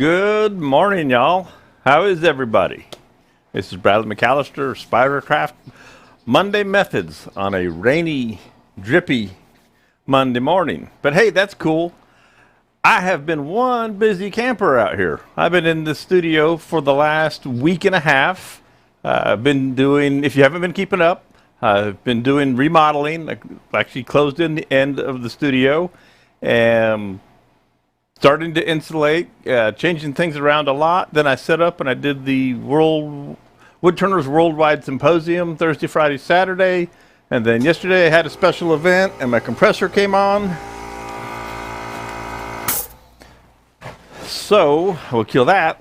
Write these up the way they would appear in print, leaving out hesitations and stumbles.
Good morning, y'all. How is everybody? This is Bradley McAllister, Spiracraft Monday Methods on a rainy, drippy Monday morning. But hey, that's cool. I have been one busy camper out here. I've been in the studio for the last week and a half. I've been doing, if you haven't been keeping up, I've been doing remodeling. I actually closed in the end of the studio and starting to insulate, changing things around a lot. Then I set up and I did the Woodturners Worldwide Symposium Thursday, Friday, Saturday. And then yesterday I had a special event and my compressor came on. So we'll kill that.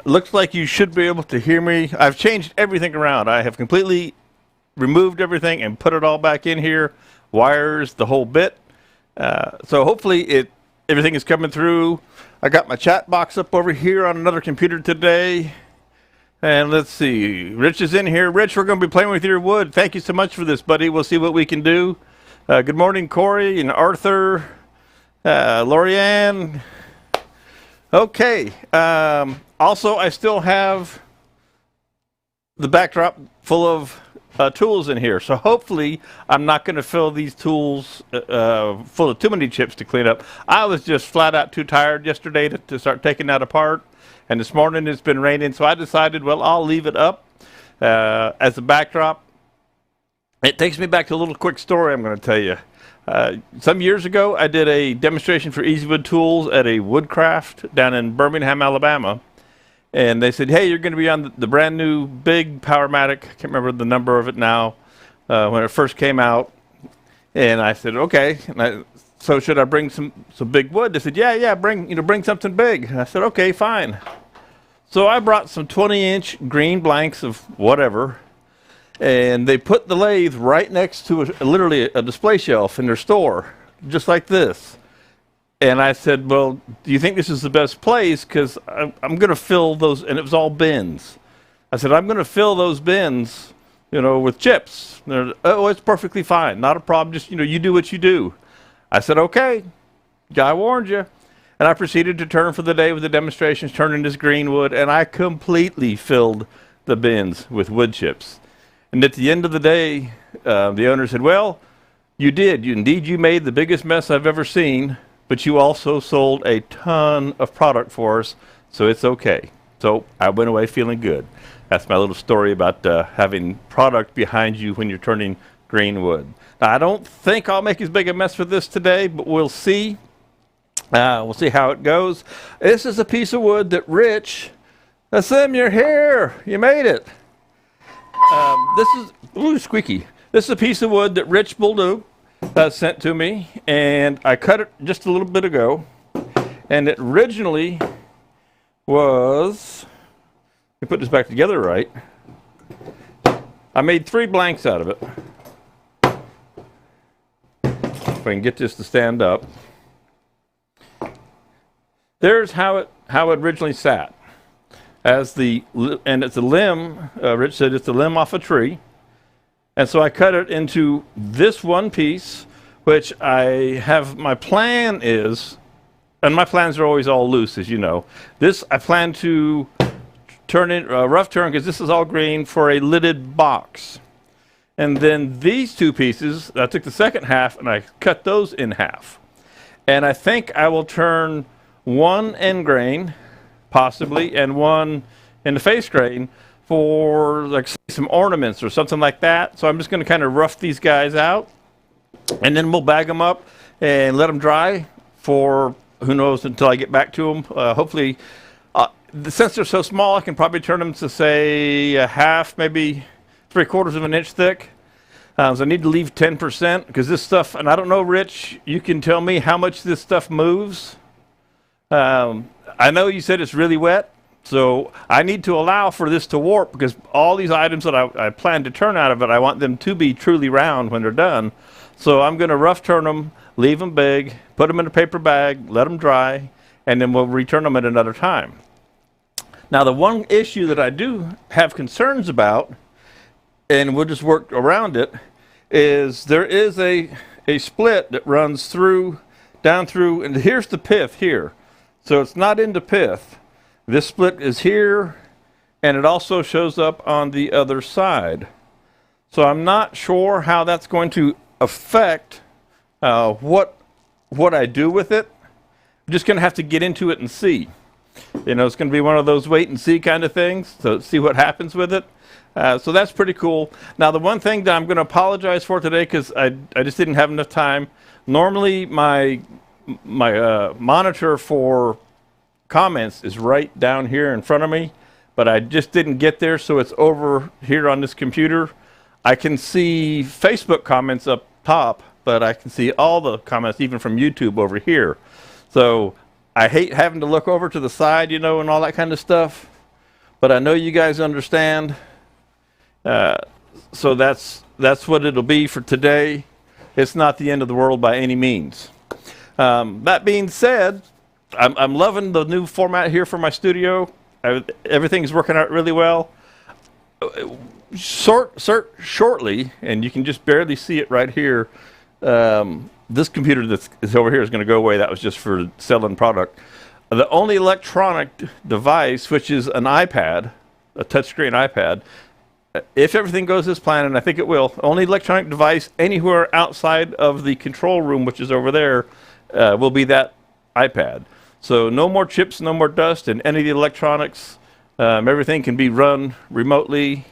Looks like you should be able to hear me. I've changed everything around. I have completely removed everything and put it all back in here. Wires, the whole bit. So hopefully everything is coming through. I got my chat box up over here on another computer today. And let's see. Rich is in here. Rich, we're going to be playing with your wood. Thank you so much for this, buddy. We'll see what we can do. Good morning, Corey and Arthur. Lorianne. Okay. Also, I still have the backdrop full of tools in here. So hopefully I'm not going to fill these tools full of too many chips to clean up. I was just flat out too tired yesterday to start taking that apart. And this morning it's been raining. So I decided, well, I'll leave it up as a backdrop. It takes me back to a little quick story I'm going to tell you. Some years ago, I did a demonstration for Easywood Tools at a Woodcraft down in Birmingham, Alabama. And they said, hey, you're going to be on the brand new big Powermatic. I can't remember the number of it now, when it first came out. And I said, okay. So should I bring some big wood? They said, yeah, bring something big. And I said, okay, fine. So I brought some 20-inch green blanks of whatever. And they put the lathe right next to literally a display shelf in their store, just like this. And I said, well, do you think this is the best place? Because I'm going to fill those, and it was all bins. I said, I'm going to fill those bins, with chips. Oh, it's perfectly fine. Not a problem. Just, you do what you do. I said, okay, guy warned you. And I proceeded to turn for the day with the demonstrations, turning this green wood, and I completely filled the bins with wood chips. And at the end of the day, the owner said, well, you did. Indeed, you made the biggest mess I've ever seen, but you also sold a ton of product for us, so it's okay. So I went away feeling good. That's my little story about having product behind you when you're turning green wood. Now, I don't think I'll make as big a mess with this today, but we'll see. We'll see how it goes. This is a piece of wood that Rich, Sim, you're here. You made it. This is, squeaky. This is a piece of wood that Rich Bulldog sent to me, and I cut it just a little bit ago. And it originally was, let me put this back together right. I made 3 blanks out of it. If I can get this to stand up. There's how it originally sat. And it's a limb, Rich said it's a limb off a tree. And so I cut it into this one piece, which my plan is, and my plans are always all loose, as you know. This, I plan to turn in a rough turn, because this is all green, for a lidded box. And then these 2 pieces, I took the second half and I cut those in half. And I think I will turn one end grain, possibly, and one in the face grain for like some ornaments or something like that. So I'm just going to kind of rough these guys out, and then we'll bag them up and let them dry for who knows until I get back to them. Hopefully, since they're so small, I can probably turn them to say a half, maybe 3/4 of an inch thick. So I need to leave 10% because this stuff, and I don't know, Rich, you can tell me how much this stuff moves. I know you said it's really wet, so I need to allow for this to warp, because all these items that I plan to turn out of it, I want them to be truly round when they're done. So I'm going to rough turn them, leave them big, put them in a paper bag, let them dry, and then we'll return them at another time. Now, the one issue that I do have concerns about, and we'll just work around it, is there is a split that runs down through, and here's the pith here. So it's not into pith. This split is here, and it also shows up on the other side. So I'm not sure how that's going to affect what I do with it. I'm just going to have to get into it and see. You know, it's going to be one of those wait and see kind of things, so see what happens with it. So that's pretty cool. Now, the one thing that I'm going to apologize for today, because I just didn't have enough time. Normally, my monitor for comments is right down here in front of me, but I just didn't get there, so it's over here on this computer. I can see Facebook comments up top, but I can see all the comments, even from YouTube, over here. So I hate having to look over to the side, you know, and all that kind of stuff. But I know you guys understand. So that's what it'll be for today. It's not the end of the world by any means. That being said, I'm loving the new format here for my studio. Everything's working out really well. Shortly, and you can just barely see it right here. This computer that is over here is going to go away. That was just for selling product. The only electronic device, which is an iPad, a touchscreen iPad, if everything goes as planned, and I think it will, only electronic device anywhere outside of the control room, which is over there, will be that iPad. So no more chips, no more dust, and any of the electronics. Everything can be run remotely,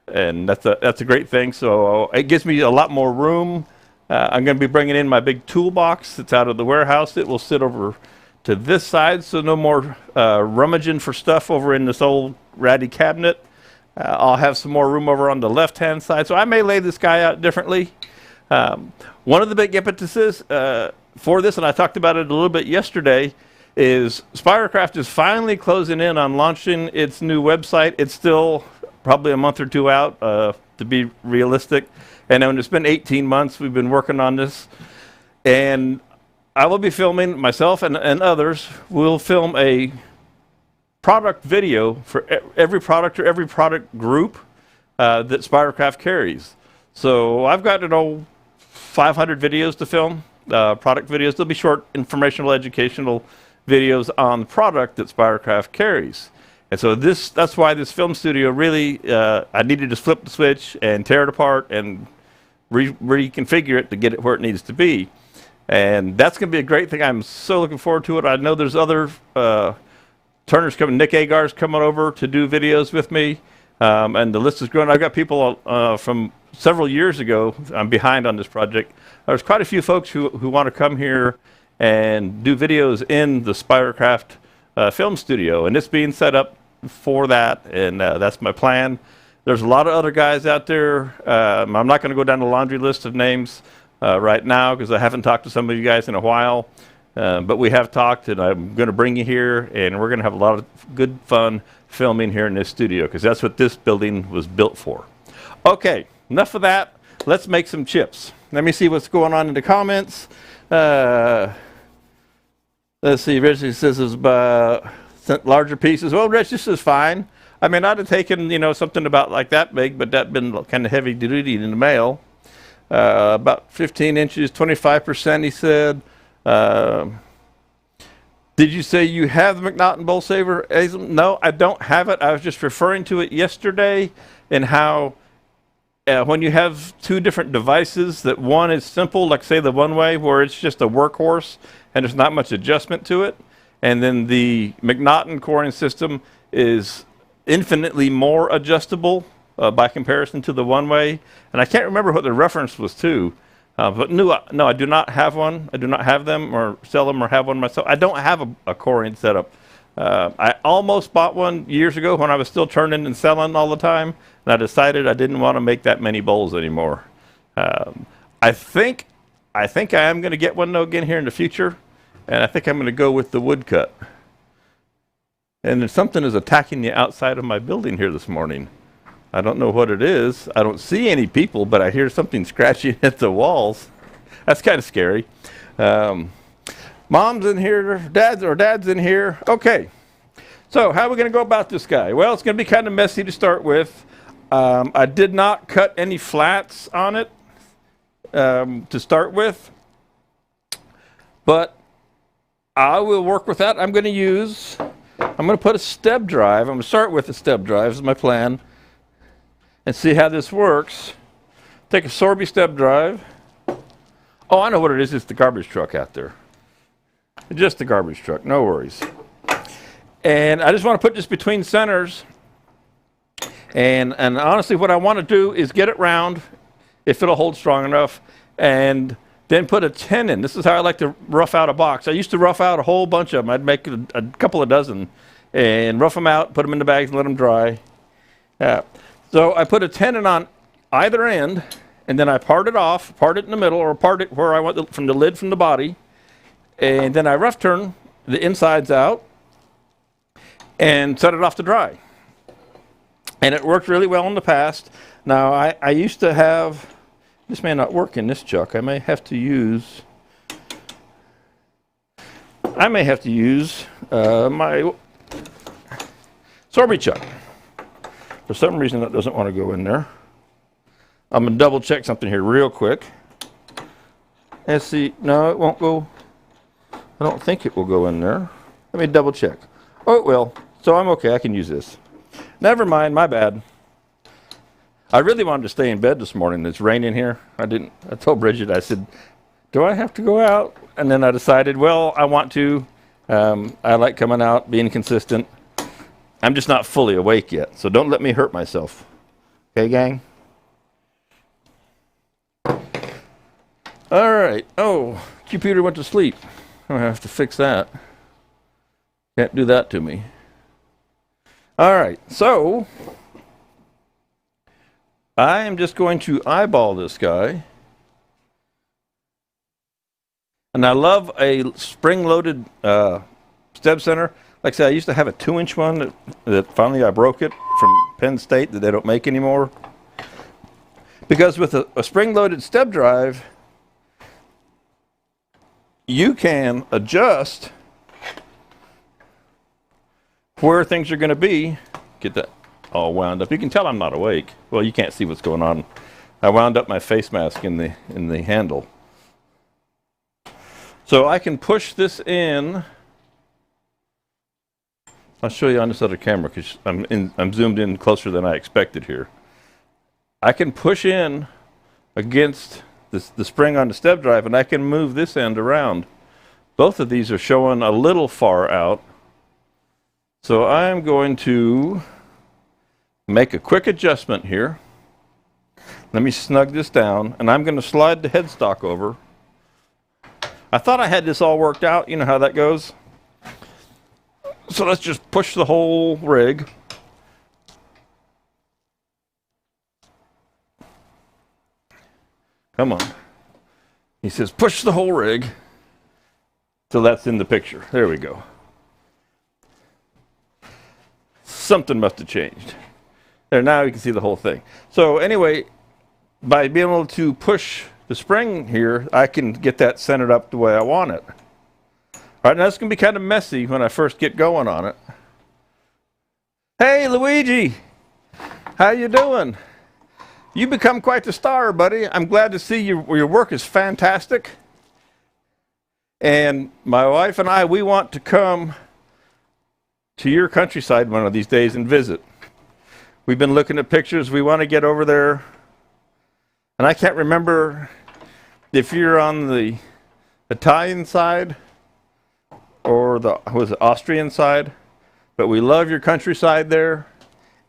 and that's a great thing. So it gives me a lot more room. I'm going to be bringing in my big toolbox that's out of the warehouse. It will sit over to this side, so no more rummaging for stuff over in this old ratty cabinet. I'll have some more room over on the left-hand side, so I may lay this guy out differently. One of the big impetuses for this, and I talked about it a little bit yesterday, is Spiracraft is finally closing in on launching its new website. It's still probably a month or two out, to be realistic. And it's been 18 months we've been working on this. And I will be filming, myself and others will film a product video for every product or every product group that Spiracraft carries. So I've got 500 videos to film, product videos. They'll be short, informational, educational videos on the product that Spiracraft carries. And so that's why this film studio really, I needed to flip the switch and tear it apart and reconfigure it to get it where it needs to be. And that's going to be a great thing. I'm so looking forward to it. I know there's other Turner's coming, Nick Agar's coming over to do videos with me. And the list is growing. I've got people from several years ago. I'm behind on this project. There's quite a few folks who want to come here and do videos in the Spiracraft film studio. And it's being set up for that, and that's my plan. There's a lot of other guys out there. I'm not going to go down the laundry list of names right now because I haven't talked to some of you guys in a while. But we have talked, and I'm going to bring you here, and we're going to have a lot of good fun filming here in this studio because that's what this building was built for. Okay, enough of that. Let's make some chips. Let me see what's going on in the comments. Let's see, Reggie says it's larger pieces. Well, Rich, this is fine. I mean, I'd have taken, something about like that big, but that'd been kind of heavy duty in the mail. About 15 inches, 25%, he said. Did you say you have the McNaughton Bowl Saver? No, I don't have it. I was just referring to it yesterday and how when you have two different devices, that one is simple, like say the one-way, where it's just a workhorse and there's not much adjustment to it. And then the McNaughton coring system is infinitely more adjustable by comparison to the one-way. And I can't remember what the reference was to. But no, I do not have one. I do not have them or sell them or have one myself. I don't have a coring setup. I almost bought one years ago when I was still turning and selling all the time, and I decided I didn't want to make that many bowls anymore. I think I am going to get one though again here in the future, and I think I'm going to go with the woodcut. And something is attacking the outside of my building here this morning. I don't know what it is. I don't see any people, but I hear something scratching at the walls. That's kind of scary. Mom's in here, dad's in here. Okay, so how are we going to go about this guy? Well, it's going to be kind of messy to start with. I did not cut any flats on it to start with, but I will work with that. I'm going to put a step drive. I'm going to start with a step drive is my plan and see how this works. Take a Sorby step drive. Oh, I know what it is. It's the garbage truck out there. Just the garbage truck. No worries. And I just want to put this between centers. And honestly, what I want to do is get it round, if it'll hold strong enough, and then put a 10 in. This is how I like to rough out a box. I used to rough out a whole bunch of them. I'd make a couple of dozen and rough them out, put them in the bags and let them dry. So I put a tenon on either end, and then I part it off, part it in the middle, or part it where I want from the lid from the body. And then I rough turn the insides out and set it off to dry. And it worked really well in the past. Now, I used to have, this may not work in this chuck. I may have to use my Sorby chuck. For some reason, that doesn't want to go in there. I'm going to double check something here real quick. Let's see. No, it won't go. I don't think it will go in there. Let me double check. Oh, it will. So I'm okay. I can use this. Never mind. My bad. I really wanted to stay in bed this morning. It's raining here. I told Bridget, I said, do I have to go out? And then I decided, well, I want to. I like coming out, being consistent. I'm just not fully awake yet, so don't let me hurt myself. Okay, gang? All right. Oh, computer went to sleep. I have to fix that. Can't do that to me. All right, so I am just going to eyeball this guy. And I love a spring-loaded step center. Like I said, I used to have a 2-inch one that finally I broke it from Penn State that they don't make anymore. Because with a spring-loaded step drive, you can adjust where things are going to be. Get that all wound up. You can tell I'm not awake. Well, you can't see what's going on. I wound up my face mask in the handle. So I can push this in. I'll show you on this other camera because I'm zoomed in closer than I expected here. I can push in against the spring on the step drive, and I can move this end around. Both of these are showing a little far out. So I'm going to make a quick adjustment here. Let me snug this down, and I'm going to slide the headstock over. I thought I had this all worked out. You know how that goes. So let's just push the whole rig. Come on. He says, push the whole rig. So that's in the picture. There we go. Something must have changed. There, now you can see the whole thing. So anyway, by being able to push the spring here, I can get that centered up the way I want it. All right, now it's going to be kind of messy when I first get going on it. Hey, Luigi. How you doing? You become quite the star, buddy. I'm glad to see your work is fantastic. And my wife and I, we want to come to your countryside one of these days and visit. We've been looking at pictures. We want to get over there. And I can't remember if you're on the Italian side or the Austrian side, but we love your countryside there.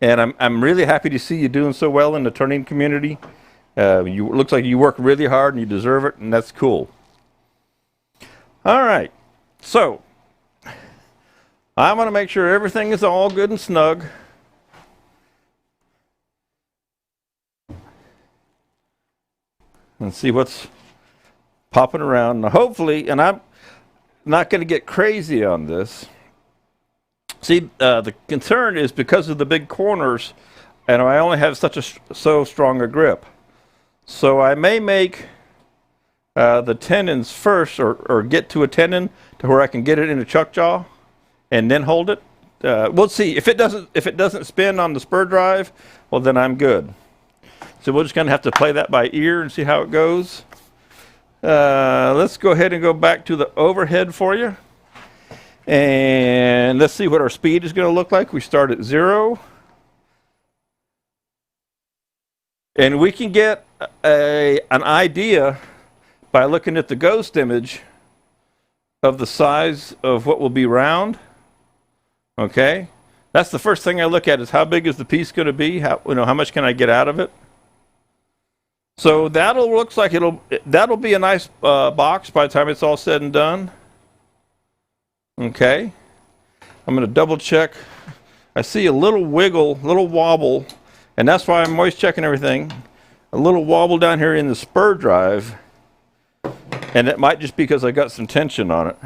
And I'm really happy to see you doing so well in the turning community. Looks like you work really hard and you deserve it, and that's cool. All right, so I want to make sure everything is all good and snug. And see what's popping around. Now hopefully, and I'm not going to get crazy on this. See, the concern is because of the big corners, and I only have so strong a grip. So I may make the tenons first, or get to a tenon to where I can get it in a chuck jaw, and then hold it. We'll see. If it doesn't spin on the spur drive, well then I'm good. So we're just going to have to play that by ear and see how it goes. Let's go ahead and go back to the overhead for you. And let's see what our speed is going to look like. We start at 0. And we can get an idea by looking at the ghost image of the size of what will be round. Okay? That's the first thing I look at, is how big is the piece going to be? How much can I get out of it? So looks like that'll be a nice box by the time it's all said and done. Okay. I'm going to double check. I see a little wiggle, little wobble, and that's why I'm always checking everything. A little wobble down here in the spur drive, and it might just be because I got some tension on it.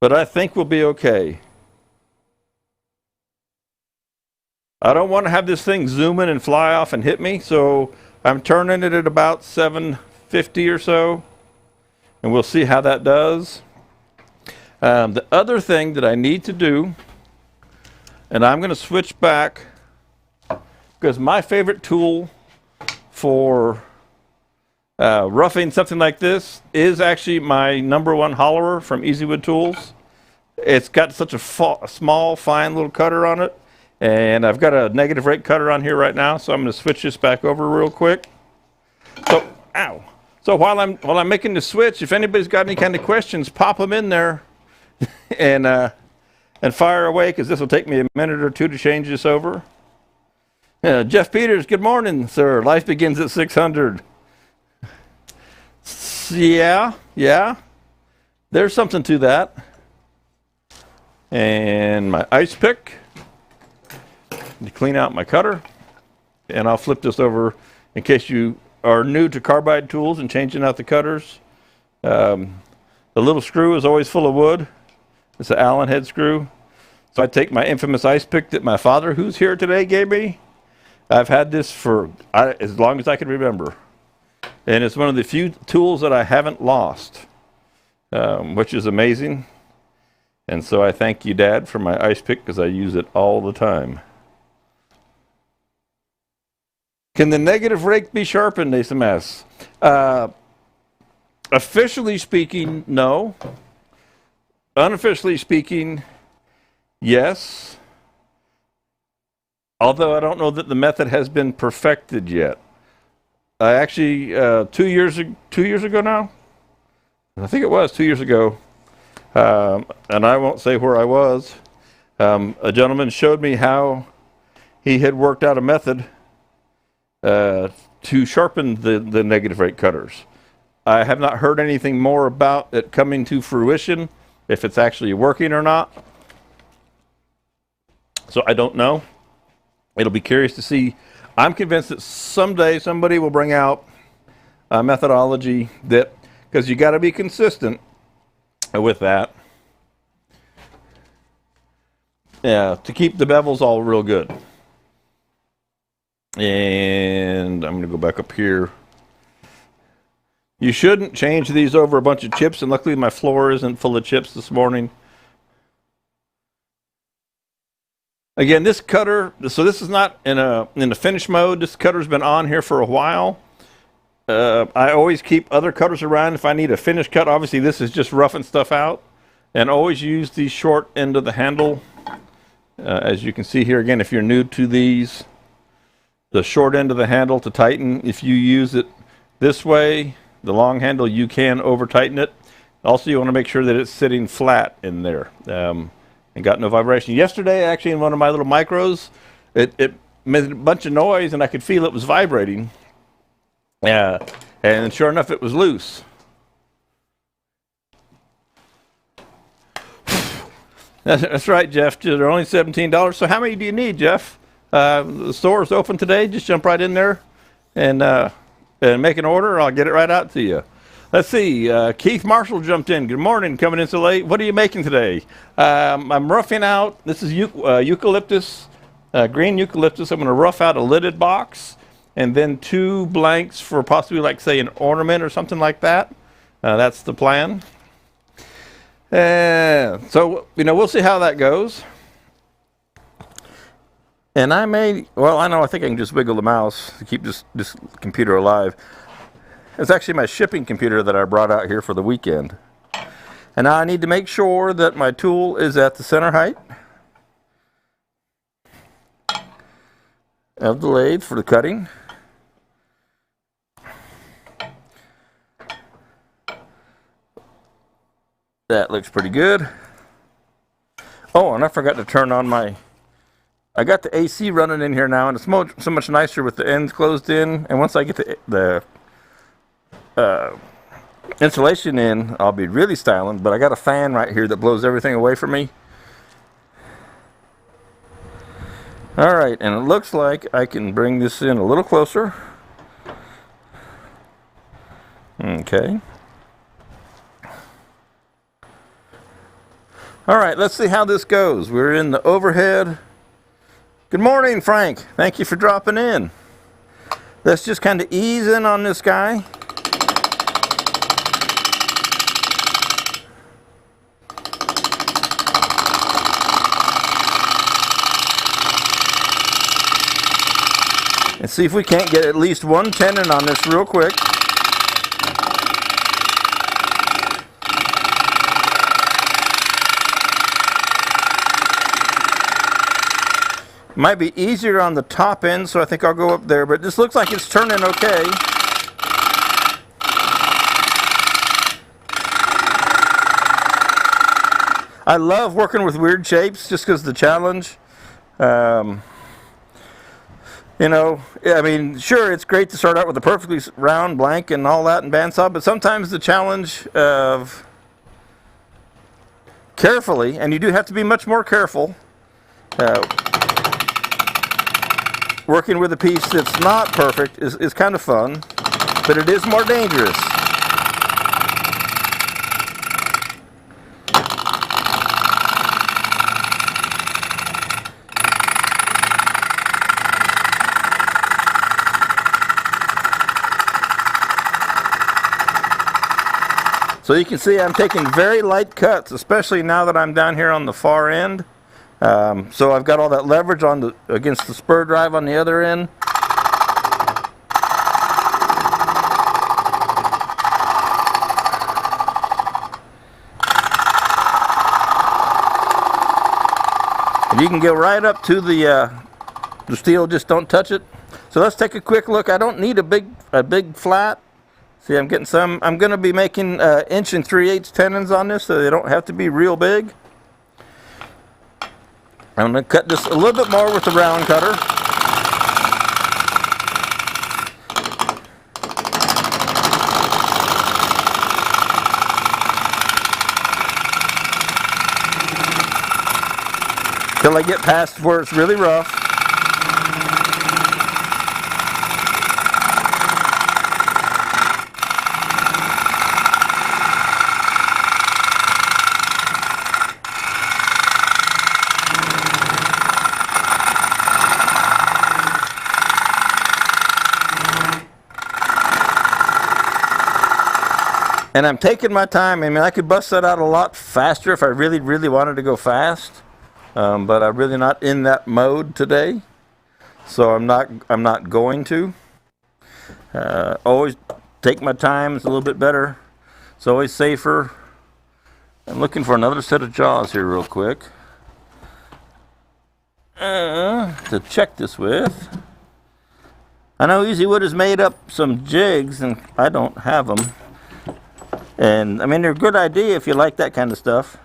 But I think we'll be okay. I don't want to have this thing zoom in and fly off and hit me, so I'm turning it at about 750 or so, and we'll see how that does. The other thing that I need to do, and I'm going to switch back, because my favorite tool for roughing something like this is actually my #1 hollower from Easywood Tools. It's got such a small, fine little cutter on it, and I've got a negative rake cutter on here right now, so I'm going to switch this back over real quick. So, ow. So while I'm making the switch, if anybody's got any kind of questions, pop them in there and fire away, because this will take me a minute or two to change this over. Jeff Peters, good morning, sir. Life begins at 600. Yeah. There's something to that. And my ice pick to clean out my cutter. And I'll flip this over in case you are new to carbide tools and changing out the cutters. The little screw is always full of wood. It's an Allen head screw. So I take my infamous ice pick that my father, who's here today, gave me. I've had this for as long as I can remember. And it's one of the few tools that I haven't lost, which is amazing. And so I thank you, Dad, for my ice pick, because I use it all the time. Can the negative rake be sharpened, SMS? Officially speaking, no. Unofficially speaking, yes. Although I don't know that the method has been perfected yet. I actually, 2 years ago now, I think it was 2 years ago, and I won't say where I was, a gentleman showed me how he had worked out a method to sharpen the negative rake cutters. I have not heard anything more about it coming to fruition, if it's actually working or not. So I don't know. It'll be curious to see. I'm convinced that someday somebody will bring out a methodology that, because you got to be consistent with that. Yeah, to keep the bevels all real good. And I'm going to go back up here. You shouldn't change these over a bunch of chips, and luckily my floor isn't full of chips this morning. Again, this cutter, so this is not in a finish mode. This cutter's been on here for a while. I always keep other cutters around if I need a finish cut. Obviously, this is just roughing stuff out. And always use the short end of the handle. As you can see here, again, if you're new to these, the short end of the handle to tighten. If you use it this way, the long handle, you can over-tighten it. Also, you want to make sure that it's sitting flat in there. And got no vibration. Yesterday, actually, in one of my little micros, it made a bunch of noise, and I could feel it was vibrating. And sure enough, it was loose. That's right, Jeff. They're only $17. So how many do you need, Jeff? The store is open today. Just jump right in there and make an order. I'll get it right out to you. Let's see. Keith Marshall jumped in. Good morning. Coming in so late. What are you making today? I'm roughing out. This is eucalyptus, green eucalyptus. I'm going to rough out a lidded box and then 2 blanks for possibly, like, say, an ornament or something like that. That's the plan. So, we'll see how that goes. And I think I can just wiggle the mouse to keep this computer alive. It's actually my shipping computer that I brought out here for the weekend. And now I need to make sure that my tool is at the center height of the lathe for the cutting. That looks pretty good. Oh, and I forgot to turn on I got the AC running in here now, and it's so much nicer with the ends closed in. And once I get the insulation in, I'll be really styling. But I got a fan right here that blows everything away from me. All right, and it looks like I can bring this in a little closer. Okay. All right, let's see how this goes. We're in the overhead. Good morning, Frank. Thank you for dropping in. Let's just kind of ease in on this guy. And see if we can't get at least one tenon on this real quick. Might be easier on the top end, so I think I'll go up there, but this looks like it's turning okay. I love working with weird shapes just because the challenge. You know, I mean, sure, it's great to start out with a perfectly round blank and all that in bandsaw, but sometimes the challenge of carefully, and you do have to be much more careful, working with a piece that's not perfect is kind of fun, but it is more dangerous. So you can see I'm taking very light cuts, especially now that I'm down here on the far end. So I've got all that leverage on against the spur drive on the other end. And you can go right up to the steel, just don't touch it. So let's take a quick look. I don't need a big flat. See, I'm getting some. I'm going to be making 1 3/8" tenons on this, so they don't have to be real big. I'm going to cut this a little bit more with the round cutter. Till I get past where it's really rough. And I'm taking my time. I mean, I could bust that out a lot faster if I really, really wanted to go fast. But I'm really not in that mode today. So I'm not going to. Always take my time. It's a little bit better. It's always safer. I'm looking for another set of jaws here real quick. To check this with. I know Easy Wood has made up some jigs, and I don't have them. And I mean, they're a good idea if you like that kind of stuff.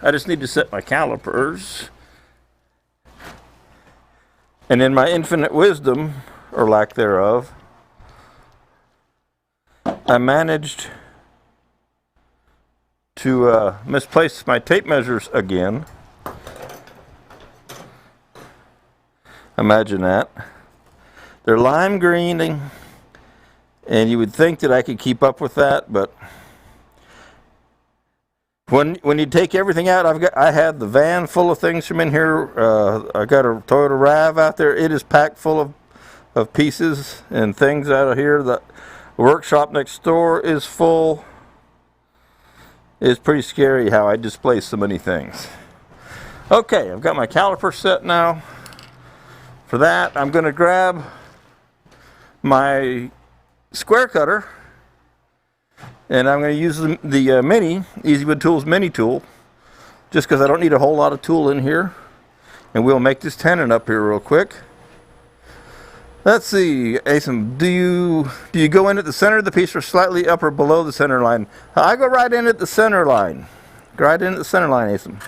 I just need to set my calipers. And in my infinite wisdom, or lack thereof, I managed to misplace my tape measures again. Imagine that. They're lime green, and you would think that I could keep up with that, but when you take everything out, I had the van full of things from in here. I got a Toyota RAV out there. It is packed full of pieces and things out of here. The workshop next door is full. It's pretty scary how I displace so many things. Okay, I've got my caliper set now. For that, I'm going to grab my square cutter, and I'm going to use the mini Easywood Tools mini tool, just because I don't need a whole lot of tool in here. And we'll make this tenon up here real quick. Let's see, Asim, do you go in at the center of the piece or slightly up or below the center line? I go right in at the center line. Go right in at the center line, Asim.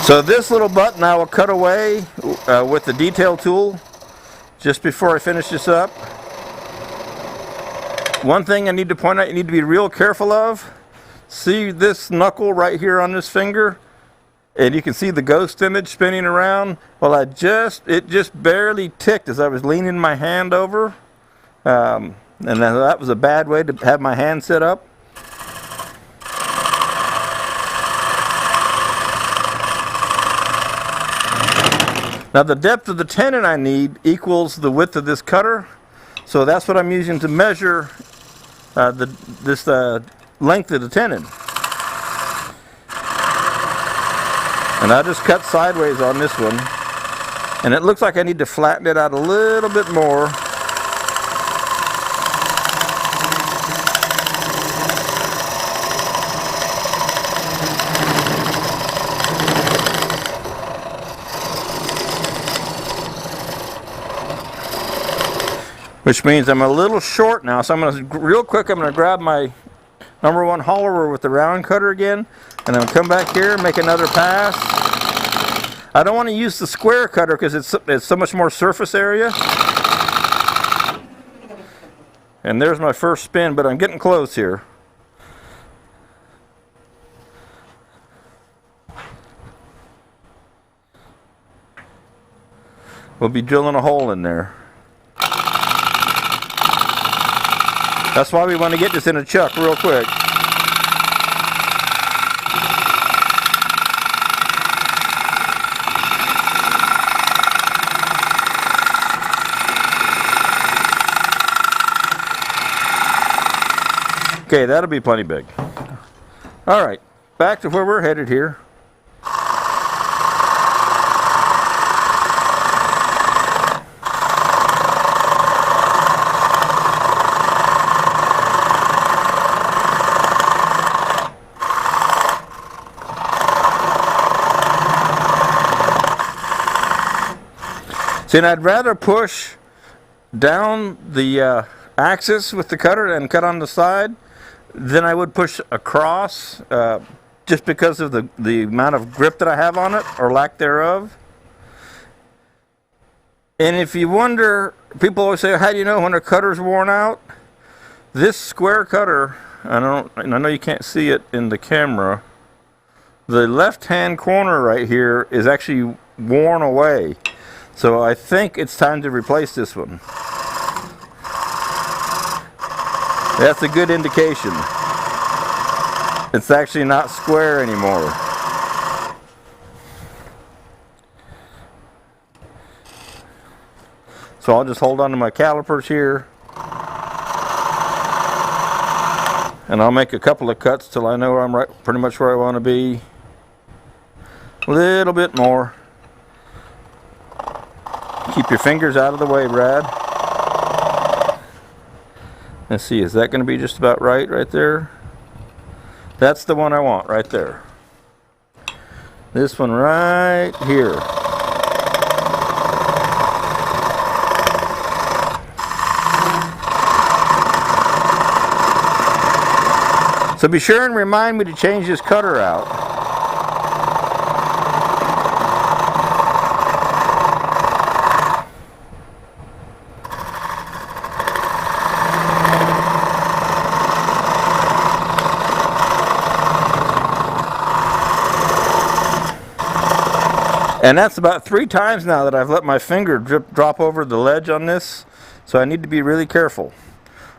So this little button I will cut away with the detail tool just before I finish this up. One thing I need to point out you need to be real careful of. See this knuckle right here on this finger? And you can see the ghost image spinning around. Well, it just barely ticked as I was leaning my hand over. And that was a bad way to have my hand set up. Now the depth of the tenon I need equals the width of this cutter, so that's what I'm using to measure this length of the tenon. And I just cut sideways on this one, and it looks like I need to flatten it out a little bit more. Which means I'm a little short now, so I'm going to, real quick, I'm going to grab my #1 hollower with the round cutter again, and I'm going to come back here and make another pass. I don't want to use the square cutter because it's so much more surface area. And there's my first spin, but I'm getting close here. We'll be drilling a hole in there. That's why we want to get this in a chuck real quick. Okay, that'll be plenty big. All right, back to where we're headed here. See, and I'd rather push down the axis with the cutter and cut on the side than I would push across, just because of the amount of grip that I have on it, or lack thereof. And if you wonder, people always say, how do you know when a cutter's worn out? This square cutter, and I know you can't see it in the camera, the left-hand corner right here is actually worn away. So I think it's time to replace this one. That's a good indication. It's actually not square anymore. So I'll just hold on to my calipers here. And I'll make a couple of cuts till I know I'm pretty much where I want to be. A little bit more. Keep your fingers out of the way, Brad. Let's see, is that going to be just about right there? That's the one I want right there. This one right here. So be sure and remind me to change this cutter out. And that's about 3 times now that I've let my finger drop over the ledge on this, so I need to be really careful.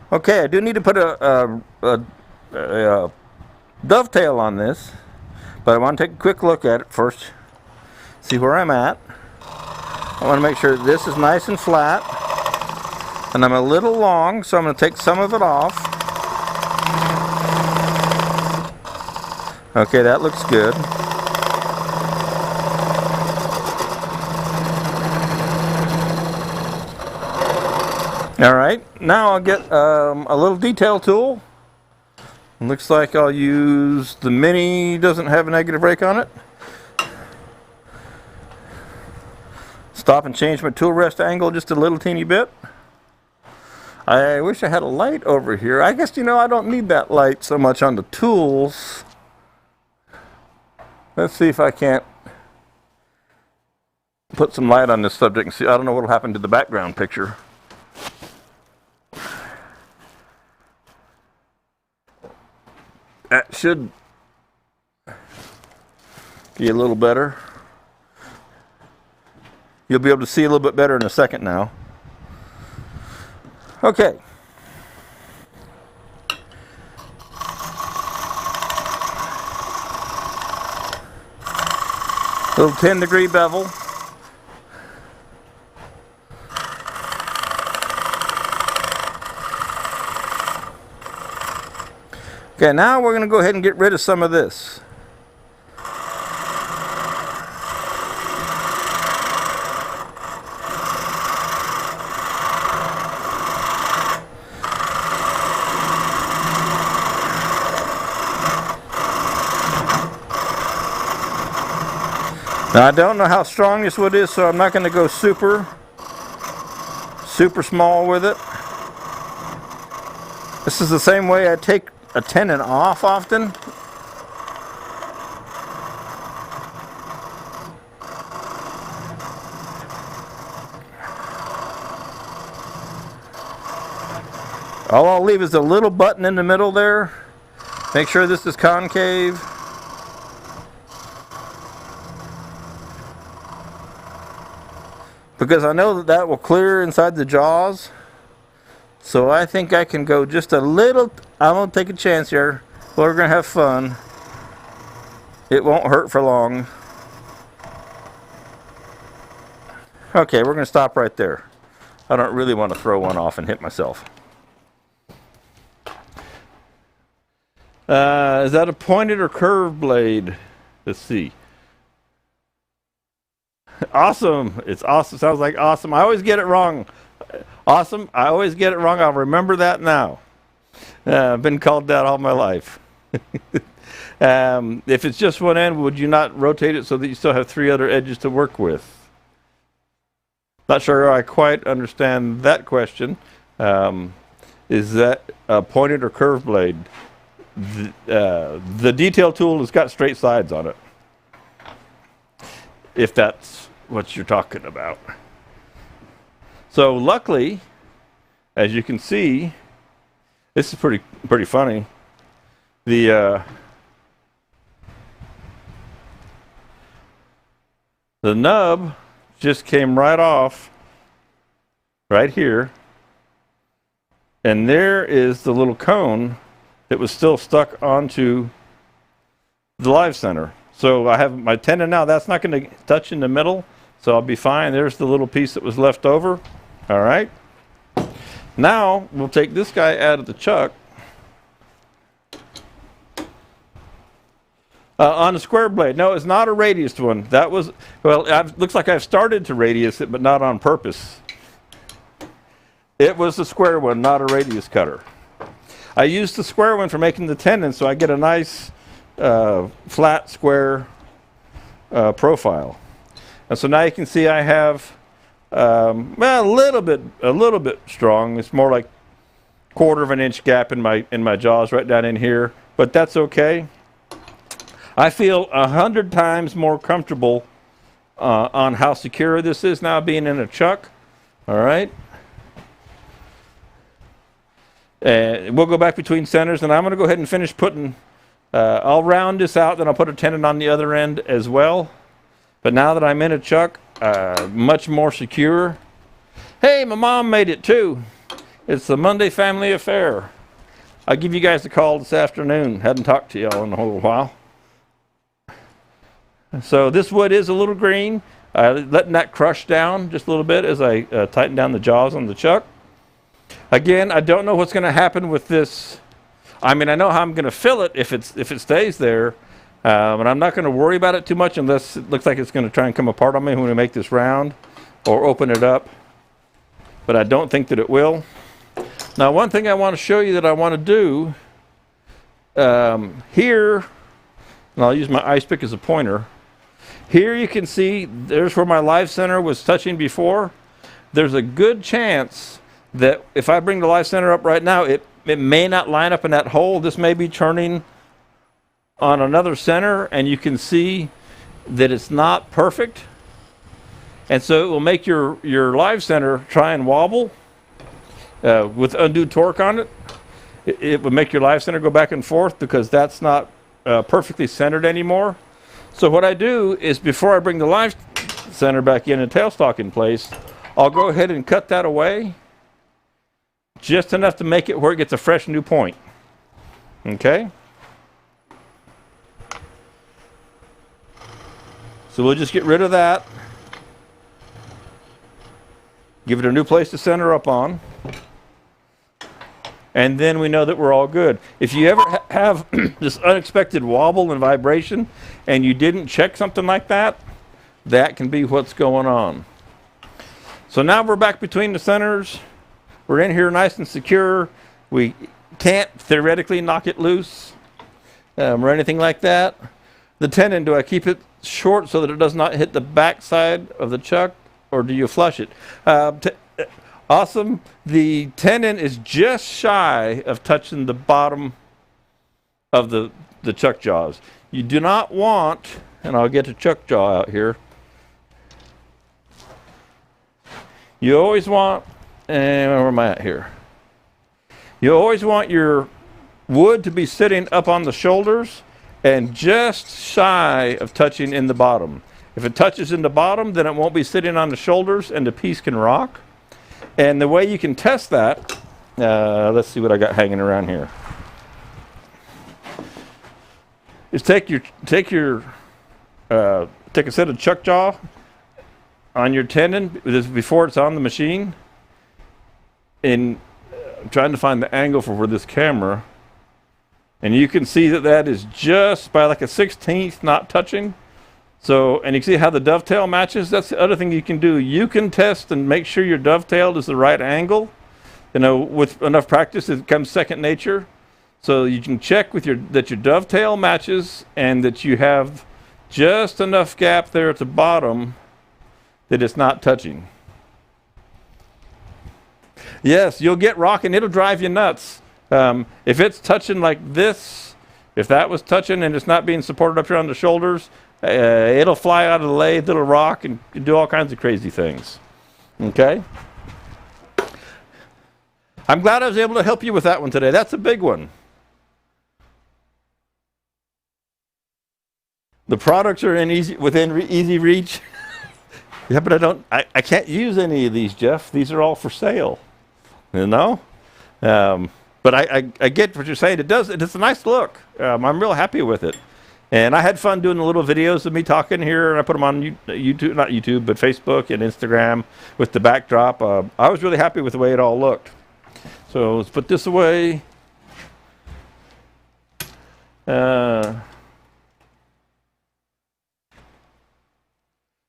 Okay, I do need to put a dovetail on this, but I want to take a quick look at it first, see where I'm at. I want to make sure this is nice and flat, and I'm a little long, so I'm going to take some of it off. Okay, that looks good. All right, now I'll get a little detail tool. It looks like I'll use the Mini, doesn't have a negative rake on it. Stop and change my tool rest angle just a little teeny bit. I wish I had a light over here. I guess, I don't need that light so much on the tools. Let's see if I can't put some light on this subject and see. I don't know what will happen to the background picture. That should be a little better. You'll be able to see a little bit better in a second now. Okay. Little 10-degree bevel. Okay, now we're going to go ahead and get rid of some of this. Now I don't know how strong this wood is, so I'm not going to go super small with it. This is the same way I take a tenon off often. All I'll leave is a little button in the middle there. Make sure this is concave. Because I know that will clear inside the jaws. So I think I can go just a little. I'm going to take a chance here. We're going to have fun. It won't hurt for long. Okay, we're going to stop right there. I don't really want to throw one off and hit myself. Is that a pointed or curved blade? Let's see. Awesome. It's awesome. Sounds like awesome. I always get it wrong. Awesome. I always get it wrong. I'll remember that now. I've been called that all my life. If it's just one end, would you not rotate it so that you still have 3 other edges to work with? Not sure I quite understand that question. Is that a pointed or curved blade? The detail tool has got straight sides on it, if that's what you're talking about. So luckily, as you can see, this is pretty funny. The nub just came right off right here, and there is the little cone that was still stuck onto the live center. So I have my tenon now. That's not going to touch in the middle, so I'll be fine. There's the little piece that was left over. All right. Now we'll take this guy out of the chuck. On the square blade. No, it's not a radius one. That was, well, looks like I've started to radius it, but not on purpose. It was the square one, not a radius cutter. I used the square one for making the tenon, so I get a nice flat square profile. And so now you can see I have well, a little bit strong. It's more like 1/4 of an inch gap in my jaws right down in here, but that's okay. I feel 100 times more comfortable on how secure this is now being in a chuck. All right. We'll go back between centers, and I'm going to go ahead and finish putting, I'll round this out, then I'll put a tenon on the other end as well. But now that I'm in a chuck, much more secure. Hey, my mom made it too. It's the Monday family affair. I'll give you guys a call this afternoon. Hadn't talked to y'all in a whole while. So this wood is a little green. Letting that crush down just a little bit as I tighten down the jaws on the chuck. Again, I don't know what's going to happen with this. I mean, I know how I'm going to fill it if it stays there, but I'm not going to worry about it too much unless it looks like it's going to try and come apart on me when we make this round or open it up. But I don't think that it will. Now, one thing I want to show you that I want to do here, and I'll use my ice pick as a pointer. Here you can see there's where my live center was touching before. There's a good chance that if I bring the live center up right now, it may not line up in that hole. This may be turning on another center, and you can see that it's not perfect. And so it will make your live center try and wobble with undue torque on it. It would make your live center go back and forth because that's not perfectly centered anymore. So what I do is before I bring the live center back in and tailstock in place, I'll go ahead and cut that away just enough to make it where it gets a fresh new point. Okay? So we'll just get rid of that. Give it a new place to center up on. And then we know that we're all good. If you ever have this unexpected wobble and vibration and you didn't check something like that, that can be what's going on. So now we're back between the centers. We're in here nice and secure. We can't theoretically knock it loose or anything like that. The tenon, do I keep it short so that it does not hit the back side of the chuck, or do you flush it? Awesome. The tenon is just shy of touching the bottom of the chuck jaws. You do not want, and I'll get the chuck jaw out here. You always want, and where am I at here? You always want your wood to be sitting up on the shoulders and just shy of touching in the bottom. If it touches in the bottom, then it won't be sitting on the shoulders and the piece can rock. And the way you can test that, let's see what I got hanging around here, is take a set of chuck jaw on your tenon before it's on the machine. And I'm trying to find the angle for this camera. And you can see that that is just by like a 1/16 not touching. So, and you can see how the dovetail matches. That's the other thing you can do. You can test and make sure your dovetail is the right angle. You know, with enough practice, it becomes second nature. So you can check with that your dovetail matches and that you have just enough gap there at the bottom that it's not touching. Yes, you'll get rocking. It'll drive you nuts. If it's touching like this, if that was touching and it's not being supported up here on the shoulders, it'll fly out of the lathe, it'll rock, and do all kinds of crazy things. Okay? I'm glad I was able to help you with that one today. That's a big one. The products are within easy reach. Yeah, but I can't use any of these, Jeff. These are all for sale. You know? But I get what you're saying. It's a nice look. I'm real happy with it. And I had fun doing the little videos of me talking here, and I put them on YouTube, not YouTube, but Facebook and Instagram with the backdrop. I was really happy with the way it all looked. So let's put this away.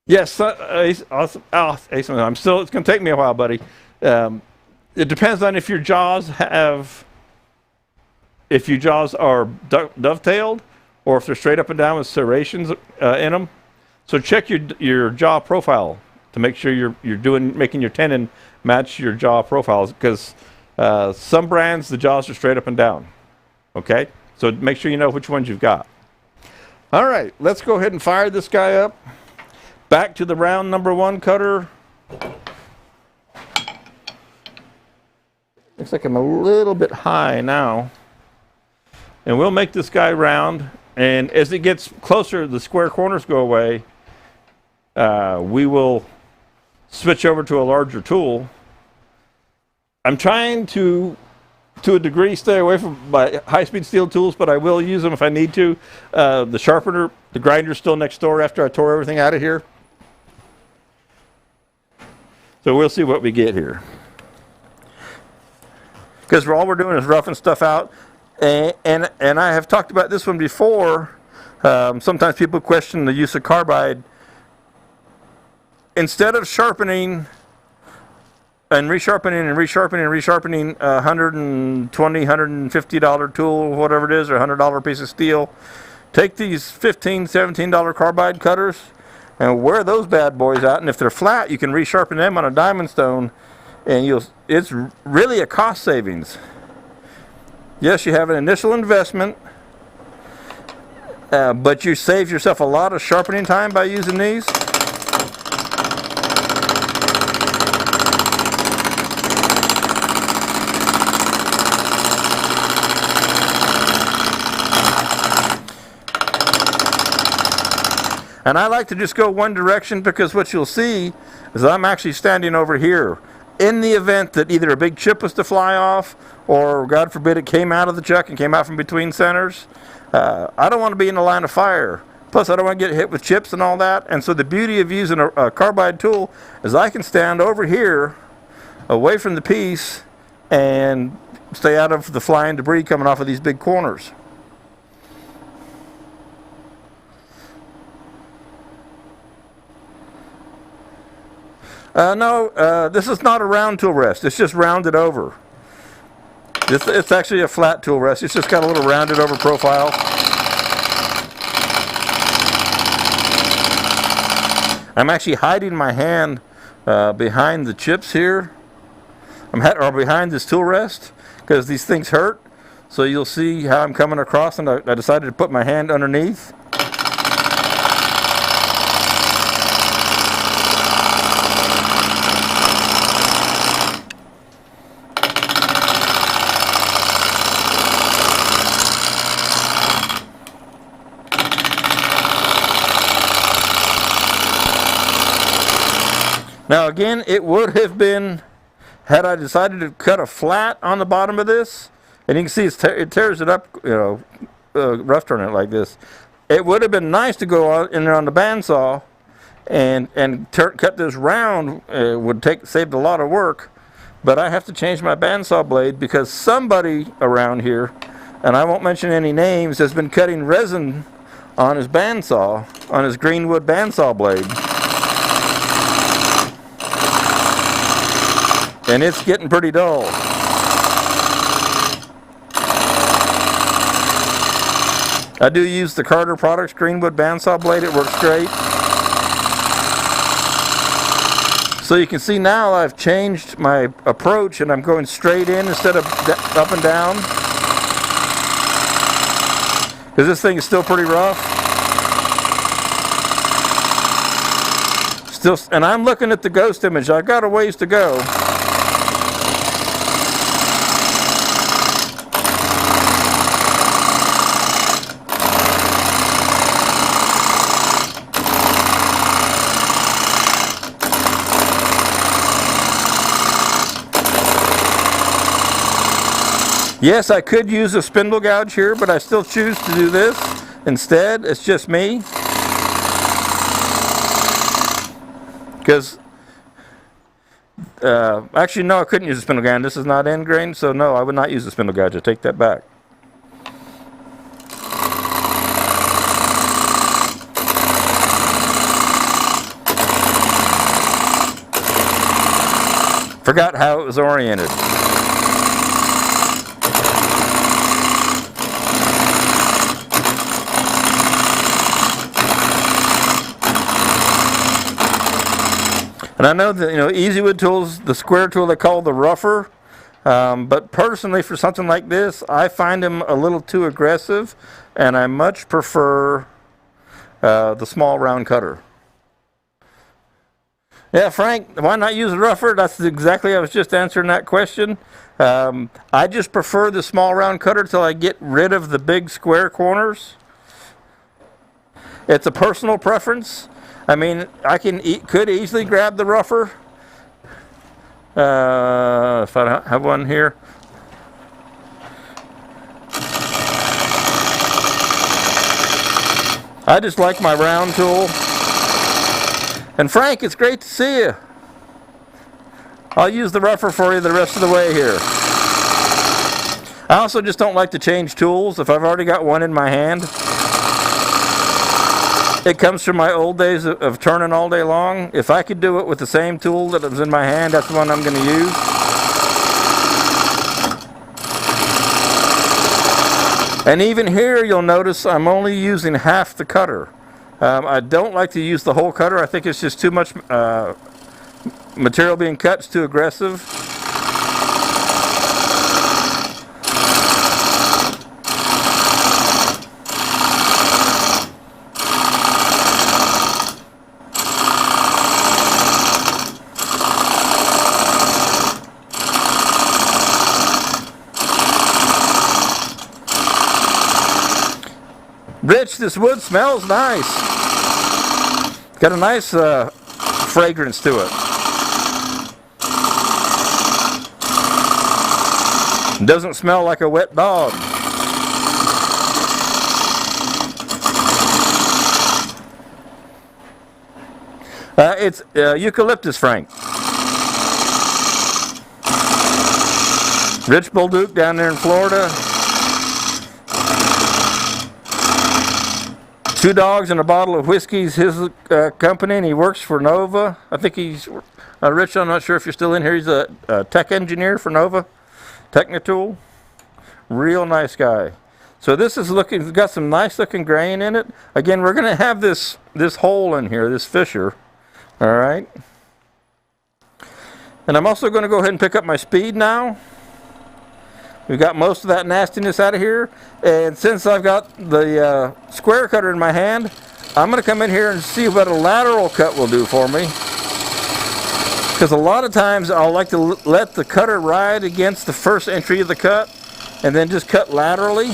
Yes, awesome. It's going to take me a while, buddy. It depends on if your jaws are dovetailed, or if they're straight up and down with serrations in them. So check your jaw profile to make sure you're making your tenon match your jaw profiles, because some brands, the jaws are straight up and down. Okay? So make sure you know which ones you've got. All right, let's go ahead and fire this guy up. Back to the round number 1 cutter. Looks like I'm a little bit high now. And we'll make this guy round. And as it gets closer, the square corners go away. We will switch over to a larger tool. I'm trying to to a degree, stay away from my high-speed steel tools, but I will use them if I need to. The sharpener, the grinder's still next door after I tore everything out of here. So we'll see what we get here. Because all we're doing is roughing stuff out. And I have talked about this one before. Sometimes people question the use of carbide. Instead of sharpening and resharpening and resharpening and resharpening a $120, $150 tool, whatever it is, or $100 piece of steel, take these $15, $17 carbide cutters and wear those bad boys out. And if they're flat, you can resharpen them on a diamond stone, and it's really a cost savings. Yes, you have an initial investment, but you save yourself a lot of sharpening time by using these. And I like to just go one direction, because what you'll see is I'm actually standing over here. In the event that either a big chip was to fly off, or God forbid it came out of the chuck and came out from between centers, I don't want to be in the line of fire. Plus I don't want to get hit with chips and all that. And so the beauty of using a carbide tool is I can stand over here away from the piece and stay out of the flying debris coming off of these big corners. No, this is not a round tool rest. It's just rounded over. It's actually a flat tool rest. It's just got a little rounded over profile. I'm actually hiding my hand behind the chips here. Or behind this tool rest, because these things hurt. So you'll see how I'm coming across, and I decided to put my hand underneath. Now again, it would have been, had I decided to cut a flat on the bottom of this, and you can see it tears it up, rough turn it like this. It would have been nice to go in there on the bandsaw and cut this round. Would saved a lot of work, but I have to change my bandsaw blade because somebody around here, and I won't mention any names, has been cutting resin on his bandsaw, on his Greenwood bandsaw blade. And it's getting pretty dull. I do use the Carter Products Greenwood bandsaw blade. It works great. So you can see now I've changed my approach, and I'm going straight in instead of up and down, because this thing is still pretty rough. And I'm looking at the ghost image. I've got a ways to go. Yes, I could use a spindle gouge here, but I still choose to do this instead. It's just me. Because, actually, no, I couldn't use a spindle gouge. This is not end grain, so no, I would not use a spindle gouge. I take that back. Forgot how it was oriented. And I know that, EasyWood tools, the square tool they call the rougher, but personally for something like this, I find them a little too aggressive, and I much prefer the small round cutter. Yeah, Frank, why not use a rougher? That's exactly, I was just answering that question. I just prefer the small round cutter till I get rid of the big square corners. It's a personal preference. I mean, I could easily grab the rougher if I don't have one here. I just like my round tool. And Frank, it's great to see you. I'll use the rougher for you the rest of the way here. I also just don't like to change tools if I've already got one in my hand. It comes from my old days of turning all day long. If I could do it with the same tool that was in my hand, that's the one I'm going to use. And even here you'll notice I'm only using half the cutter. I don't like to use the whole cutter. I think it's just too much material being cut. It's too aggressive. Rich, this wood smells nice. Got a nice fragrance to it. Doesn't smell like a wet dog. It's eucalyptus, Frank. Rich Bolduc down there in Florida. 2 dogs and a bottle of whiskey's his company, and he works for Nova. I think he's Rich. I'm not sure if you're still in here. He's a tech engineer for Nova Technitool. Real nice guy. So this is looking, got some nice looking grain in it. Again, we're going to have this hole in here, this fissure. All right. And I'm also going to go ahead and pick up my speed now. We got most of that nastiness out of here, and since I've got the square cutter in my hand, I'm going to come in here and see what a lateral cut will do for me. Because a lot of times I'll like to let the cutter ride against the first entry of the cut, and then just cut laterally.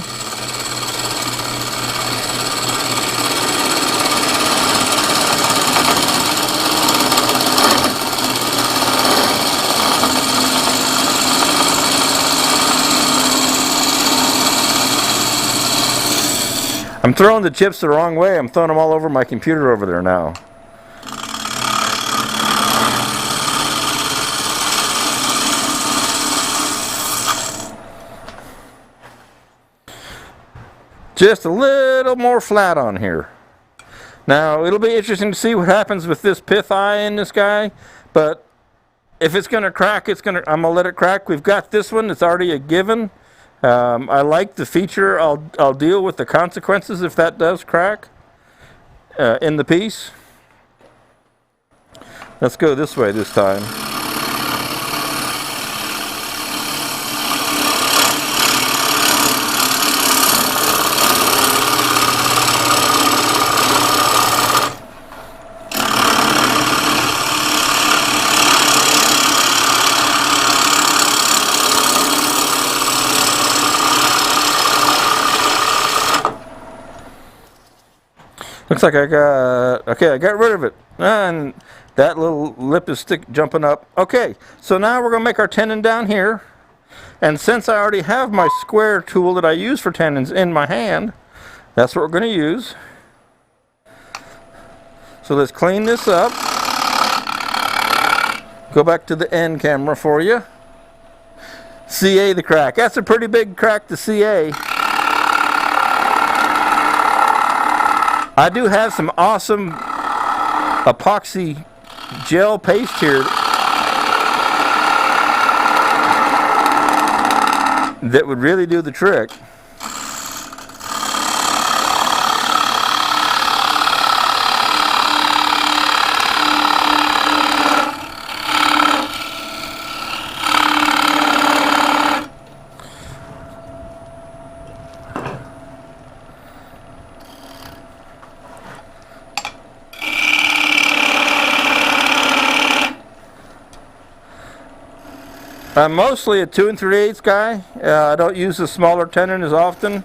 I'm throwing the chips the wrong way. I'm throwing them all over my computer over there now. Just a little more flat on here. Now, it'll be interesting to see what happens with this pith eye in this guy, but if it's going to crack, I'm going to let it crack. We've got this one. It's already a given. I like the feature. I'll deal with the consequences if that does crack in the piece. Let's go this way this time. Looks like I got rid of it. And that little lip is jumping up. Okay, so now we're going to make our tenon down here. And since I already have my square tool that I use for tenons in my hand, that's what we're going to use. So let's clean this up. Go back to the end camera for you. CA the crack. That's a pretty big crack to CA. I do have some awesome epoxy gel paste here that would really do the trick. I'm mostly a 2 3/8 guy. I don't use the smaller tenon as often.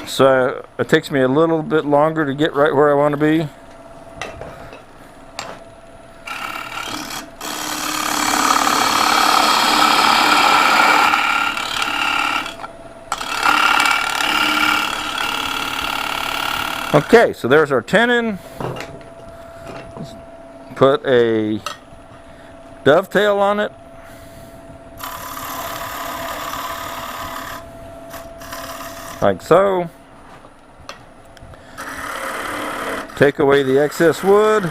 So it takes me a little bit longer to get right where I want to be. Okay, so there's our tenon. Put a dovetail on it. Like so. Take away the excess wood.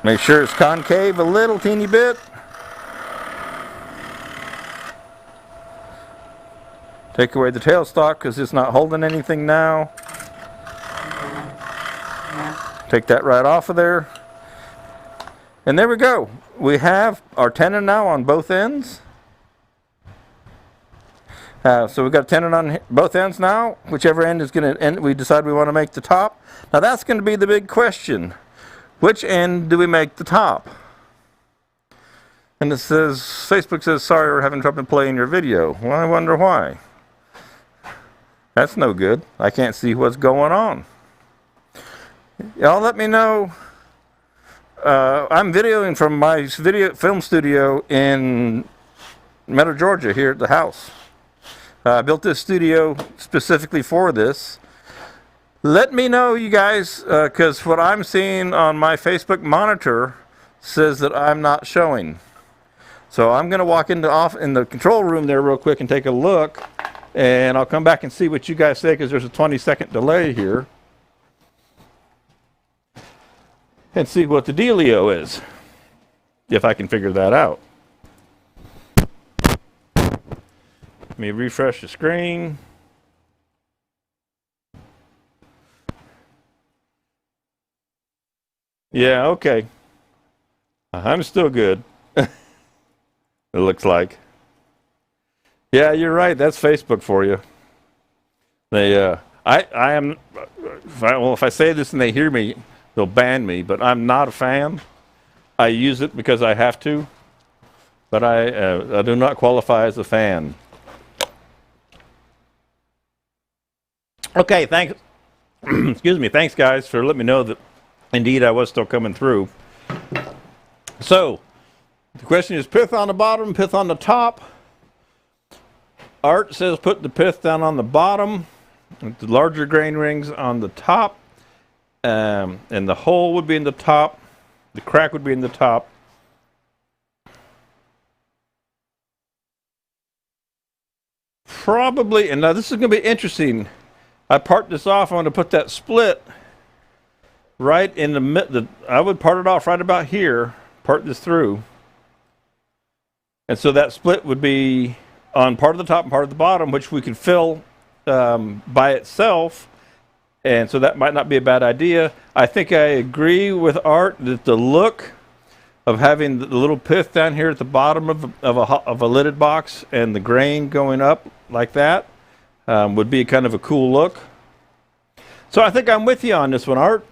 Make sure it's concave a little teeny bit. Take away the tailstock because it's not holding anything now. Take that right off of there. And there we go. We have our tenon now on both ends. So we've got a tenon on both ends now. Whichever end is going to end, we decide we want to make the top. Now that's going to be the big question. Which end do we make the top? And it says, Facebook says, sorry, we're having trouble playing your video. Well, I wonder why. That's no good. I can't see what's going on. Y'all let me know. I'm videoing from my film studio in Meadow, Georgia, here at the house. I built this studio specifically for this. Let me know, you guys, because what I'm seeing on my Facebook monitor says that I'm not showing. So I'm going to walk in the control room there real quick and take a look, and I'll come back and see what you guys say, because there's a 20-second delay here, and see what the dealio is, if I can figure that out. Let me refresh the screen. Yeah, okay. I'm still good. It looks like. Yeah, you're right. That's Facebook for you. They, I am. If I say this and they hear me, they'll ban me. But I'm not a fan. I use it because I have to. But I do not qualify as a fan. Okay, thanks. Excuse me. Thanks, guys, for letting me know that indeed I was still coming through. So, the question is pith on the bottom, pith on the top. Art says put the pith down on the bottom, with the larger grain rings on the top, and the hole would be in the top, the crack would be in the top. Probably, and now this is going to be interesting. I part this off, I'm going to put that split right in the middle. I would part it off right about here, part this through. And so that split would be on part of the top and part of the bottom, which we could fill by itself. And so that might not be a bad idea. I think I agree with Art that the look of having the little pith down here at the bottom of a lidded box and the grain going up like that would be kind of a cool look. So I think I'm with you on this one, Art.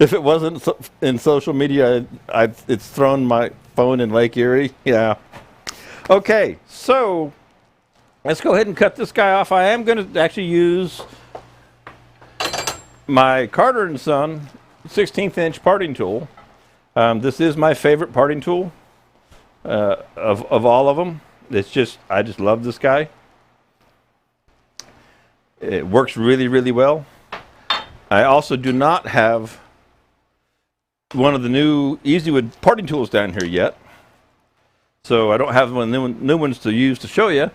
If it wasn't in social media, it's thrown my phone in Lake Erie. Yeah. Okay, so let's go ahead and cut this guy off. I am going to actually use my Carter & Son 16th inch parting tool. This is my favorite parting tool of all of them. It's just, I just love this guy. It works really, really well. I also do not have one of the new EasyWood parting tools down here yet. So I don't have one of the new ones to use to show you.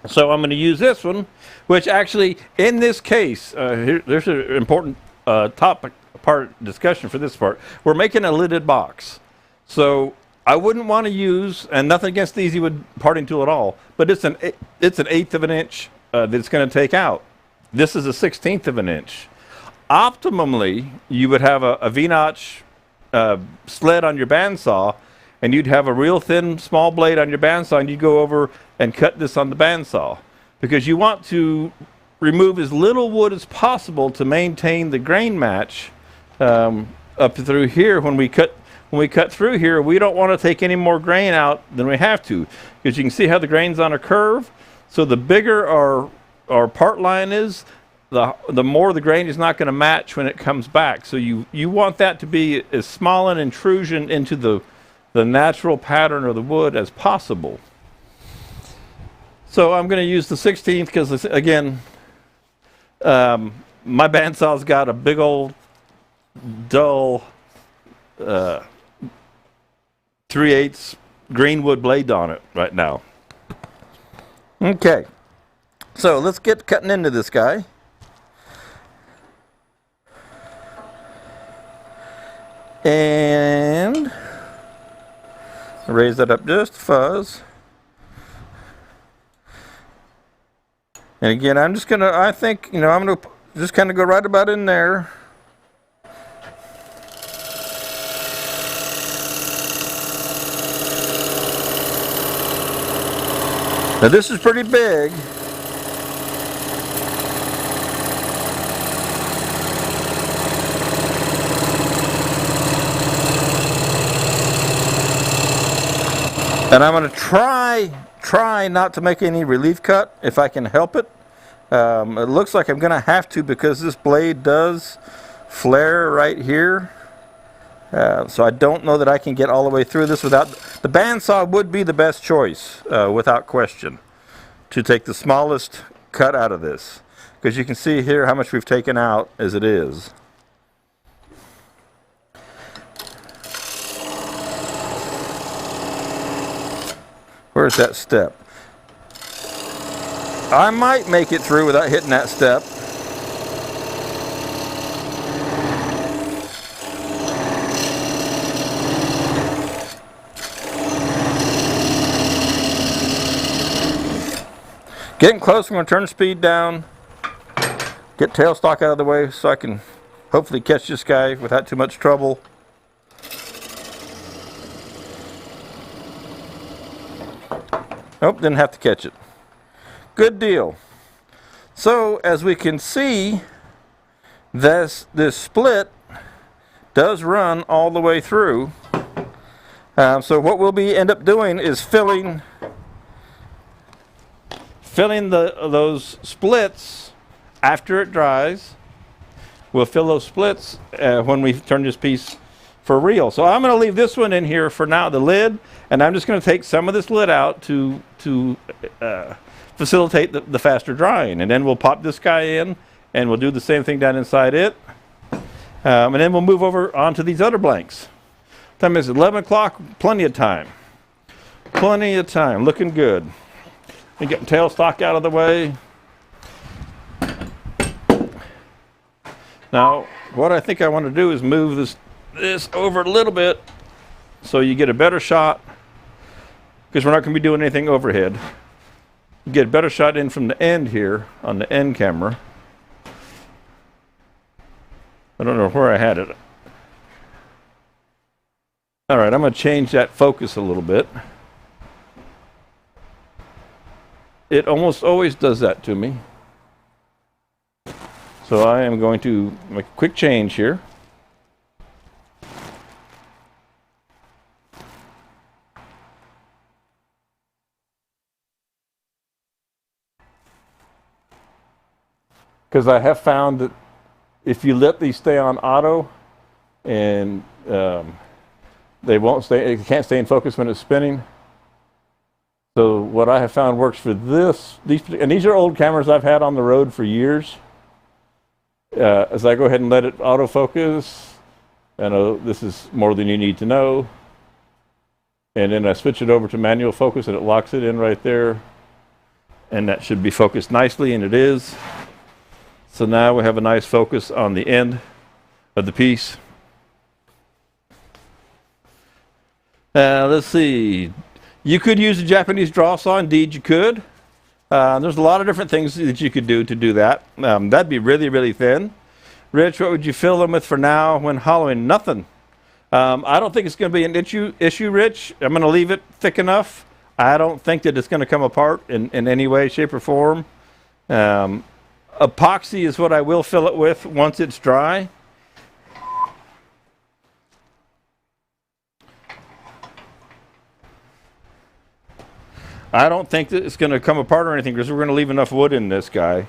So I'm going to use this one, which actually, in this case, there's an important topic part discussion for this part. We're making a lidded box. So I wouldn't want to use, and nothing against the EasyWood parting tool at all, but it's an 1/8 of an inch that it's going to take out. This is a 1/16 of an inch. Optimally, you would have a V-notch sled on your bandsaw, and you'd have a real thin, small blade on your bandsaw, and you'd go over and cut this on the bandsaw, because you want to remove as little wood as possible to maintain the grain match up through here. When we cut through here, we don't want to take any more grain out than we have to, because you can see how the grain's on a curve. So the bigger our part line is, the more the grain is not going to match when it comes back. So you want that to be as small an intrusion into the the natural pattern of the wood as possible. So I'm going to use the 16th because, again, my bandsaw's got a big old dull 3/8 greenwood blade on it right now. Okay, so let's get cutting into this guy. And raise that up just a fuzz. And again, I'm just gonna, I think, I'm gonna just kind of go right about in there. Now this is pretty big. And I'm going to try not to make any relief cut if I can help it. It looks like I'm going to have to because this blade does flare right here. So I don't know that I can get all the way through this without... The bandsaw would be the best choice, without question, to take the smallest cut out of this. Because you can see here how much we've taken out as it is. Where's that step? I might make it through without hitting that step. Getting close, I'm going to turn the speed down. Get tailstock out of the way so I can hopefully catch this guy without too much trouble. Nope, didn't have to catch it. Good deal. So as we can see, this split does run all the way through. So what we'll end up doing is filling those splits after it dries. We'll fill those splits when we turn this piece for real. So I'm going to leave this one in here for now, the lid, and I'm just going to take some of this lid out to facilitate the faster drying. And then we'll pop this guy in, and we'll do the same thing down inside it. And then we'll move over onto these other blanks. Time is 11 o'clock, plenty of time. Plenty of time, looking good. And get the tailstock out of the way. Now, what I think I want to do is move this over a little bit so you get a better shot, because we're not going to be doing anything overhead. You get a better shot in from the end here on the end camera. I don't know where I had it. All right, I'm going to change that focus a little bit. It almost always does that to me. So I am going to make a quick change here. Because I have found that if you let these stay on auto, and they won't stay, it can't stay in focus when it's spinning. So what I have found works for these are old cameras I've had on the road for years. As I go ahead and let it autofocus, I know this is more than you need to know. And then I switch it over to manual focus and it locks it in right there. And that should be focused nicely, and it is. So now we have a nice focus on the end of the piece. Let's see. You could use a Japanese draw saw. Indeed, you could. There's a lot of different things that you could do to do that. That'd be really, really thin. Rich, what would you fill them with for now when hollowing? Nothing. I don't think it's going to be an issue, Rich. I'm going to leave it thick enough. I don't think that it's going to come apart in any way, shape, or form. Epoxy is what I will fill it with once it's dry. I don't think that it's going to come apart or anything because we're going to leave enough wood in this guy.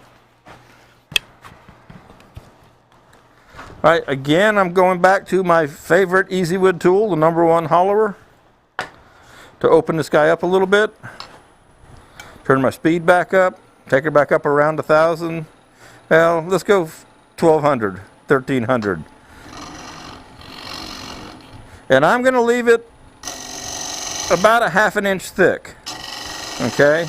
All right, again, I'm going back to my favorite EasyWood tool, the #1 hollower. to open this guy up a little bit. Turn my speed back up. Take her back up around 1,000. Well, let's go 1,200, 1,300. And I'm going to leave it about a 1/2 inch thick. Okay?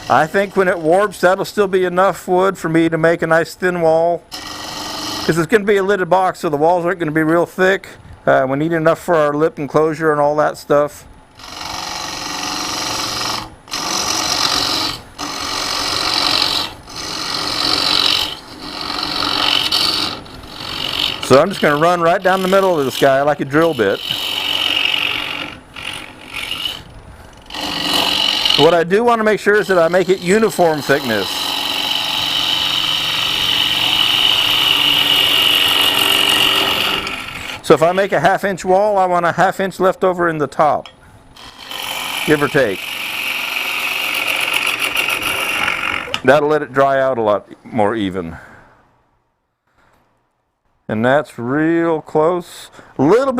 I think when it warps, that'll still be enough wood for me to make a nice thin wall. Because it's going to be a lidded box, so the walls aren't going to be real thick. We need enough for our lip enclosure and all that stuff. So I'm just going to run right down the middle of this guy like a drill bit. What I do want to make sure is that I make it uniform thickness. So if I make a 1/2 inch wall, I want a 1/2 inch left over in the top, give or take. That'll let it dry out a lot more even. And that's real close. Little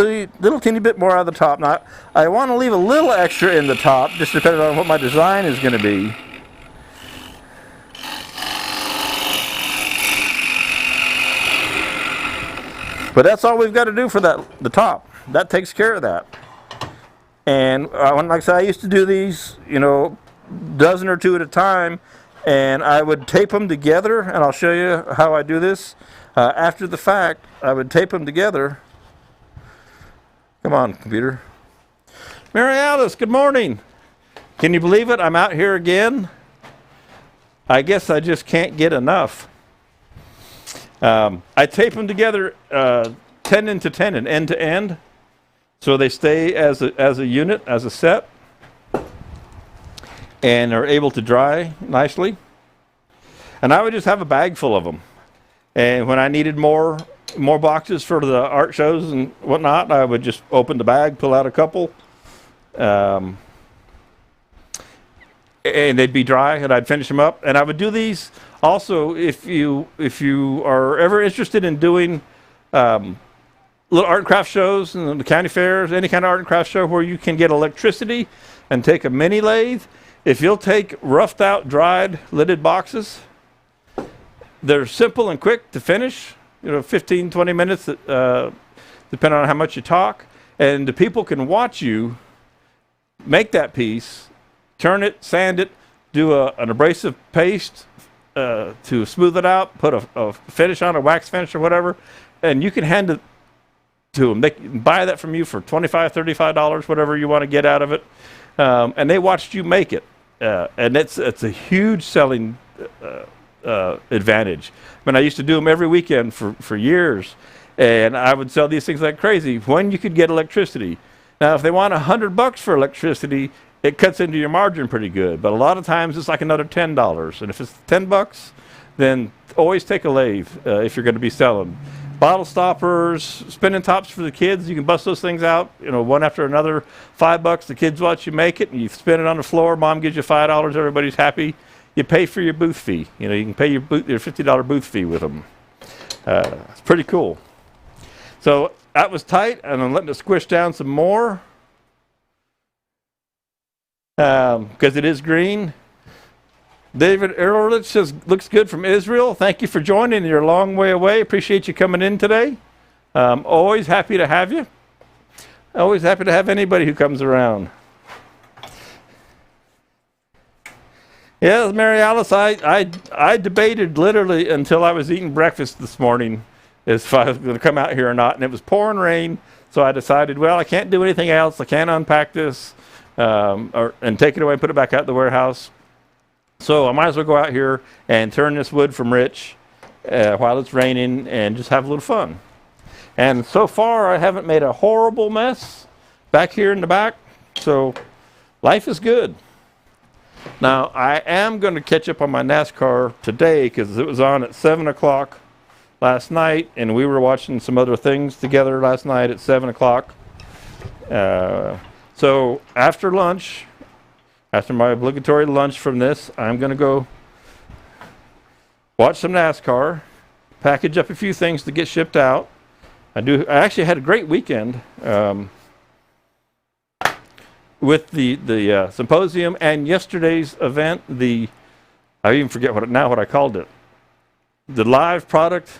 teeny bit more out of the top. Now, I want to leave a little extra in the top, just depending on what my design is going to be. But that's all we've got to do for the top. That takes care of that. And like I said, I used to do these, dozen or two at a time, and I would tape them together, and I'll show you how I do this. After the fact, I would tape them together. Come on, computer. Mary Alice, good morning. Can you believe it? I'm out here again. I guess I just can't get enough. I tape them together tendon to tendon, end to end, so they stay as a unit, as a set, and are able to dry nicely. And I would just have a bag full of them. And when I needed more boxes for the art shows and whatnot, I would just open the bag, pull out a couple, and they'd be dry, and I'd finish them up. And I would do these also if you are ever interested in doing little art and craft shows and the county fairs, any kind of art and craft show where you can get electricity and take a mini lathe. If you'll take roughed out, dried, lidded boxes, they're simple and quick to finish, 15, 20 minutes, depending on how much you talk. And the people can watch you make that piece, turn it, sand it, do an abrasive paste to smooth it out, put a finish on, a wax finish or whatever, and you can hand it to them. They can buy that from you for $25, $35, whatever you want to get out of it. And they watched you make it. And it's a huge selling advantage. I mean, I used to do them every weekend for years, and I would sell these things like crazy when you could get electricity. Now, if they want $100 for electricity, it cuts into your margin pretty good, but a lot of times it's like another $10. And if it's $10, then always take a lathe if you're going to be selling. Bottle stoppers, spinning tops for the kids, you can bust those things out, one after another. $5, the kids watch you make it, and you spin it on the floor. Mom gives you $5, everybody's happy. You pay for your booth fee. You can pay your $50 booth fee with them. It's pretty cool. So that was tight, and I'm letting it squish down some more because it is green. David Ehrlich says, looks good from Israel. Thank you for joining. You're a long way away. Appreciate you coming in today. Always happy to have you. Always happy to have anybody who comes around. Yeah, Mary Alice, I debated literally until I was eating breakfast this morning if I was going to come out here or not, and it was pouring rain, so I decided, well, I can't do anything else. I can't unpack this and take it away and put it back out the warehouse. So I might as well go out here and turn this wood from Rich while it's raining and just have a little fun. And so far, I haven't made a horrible mess back here in the back, so life is good. Now, I am going to catch up on my NASCAR today because it was on at 7 o'clock last night, and we were watching some other things together last night at 7 o'clock. So after lunch, after my obligatory lunch from this, I'm going to go watch some NASCAR, package up a few things to get shipped out. I actually had a great weekend. with the symposium and yesterday's event, I even forget what I called it. The live product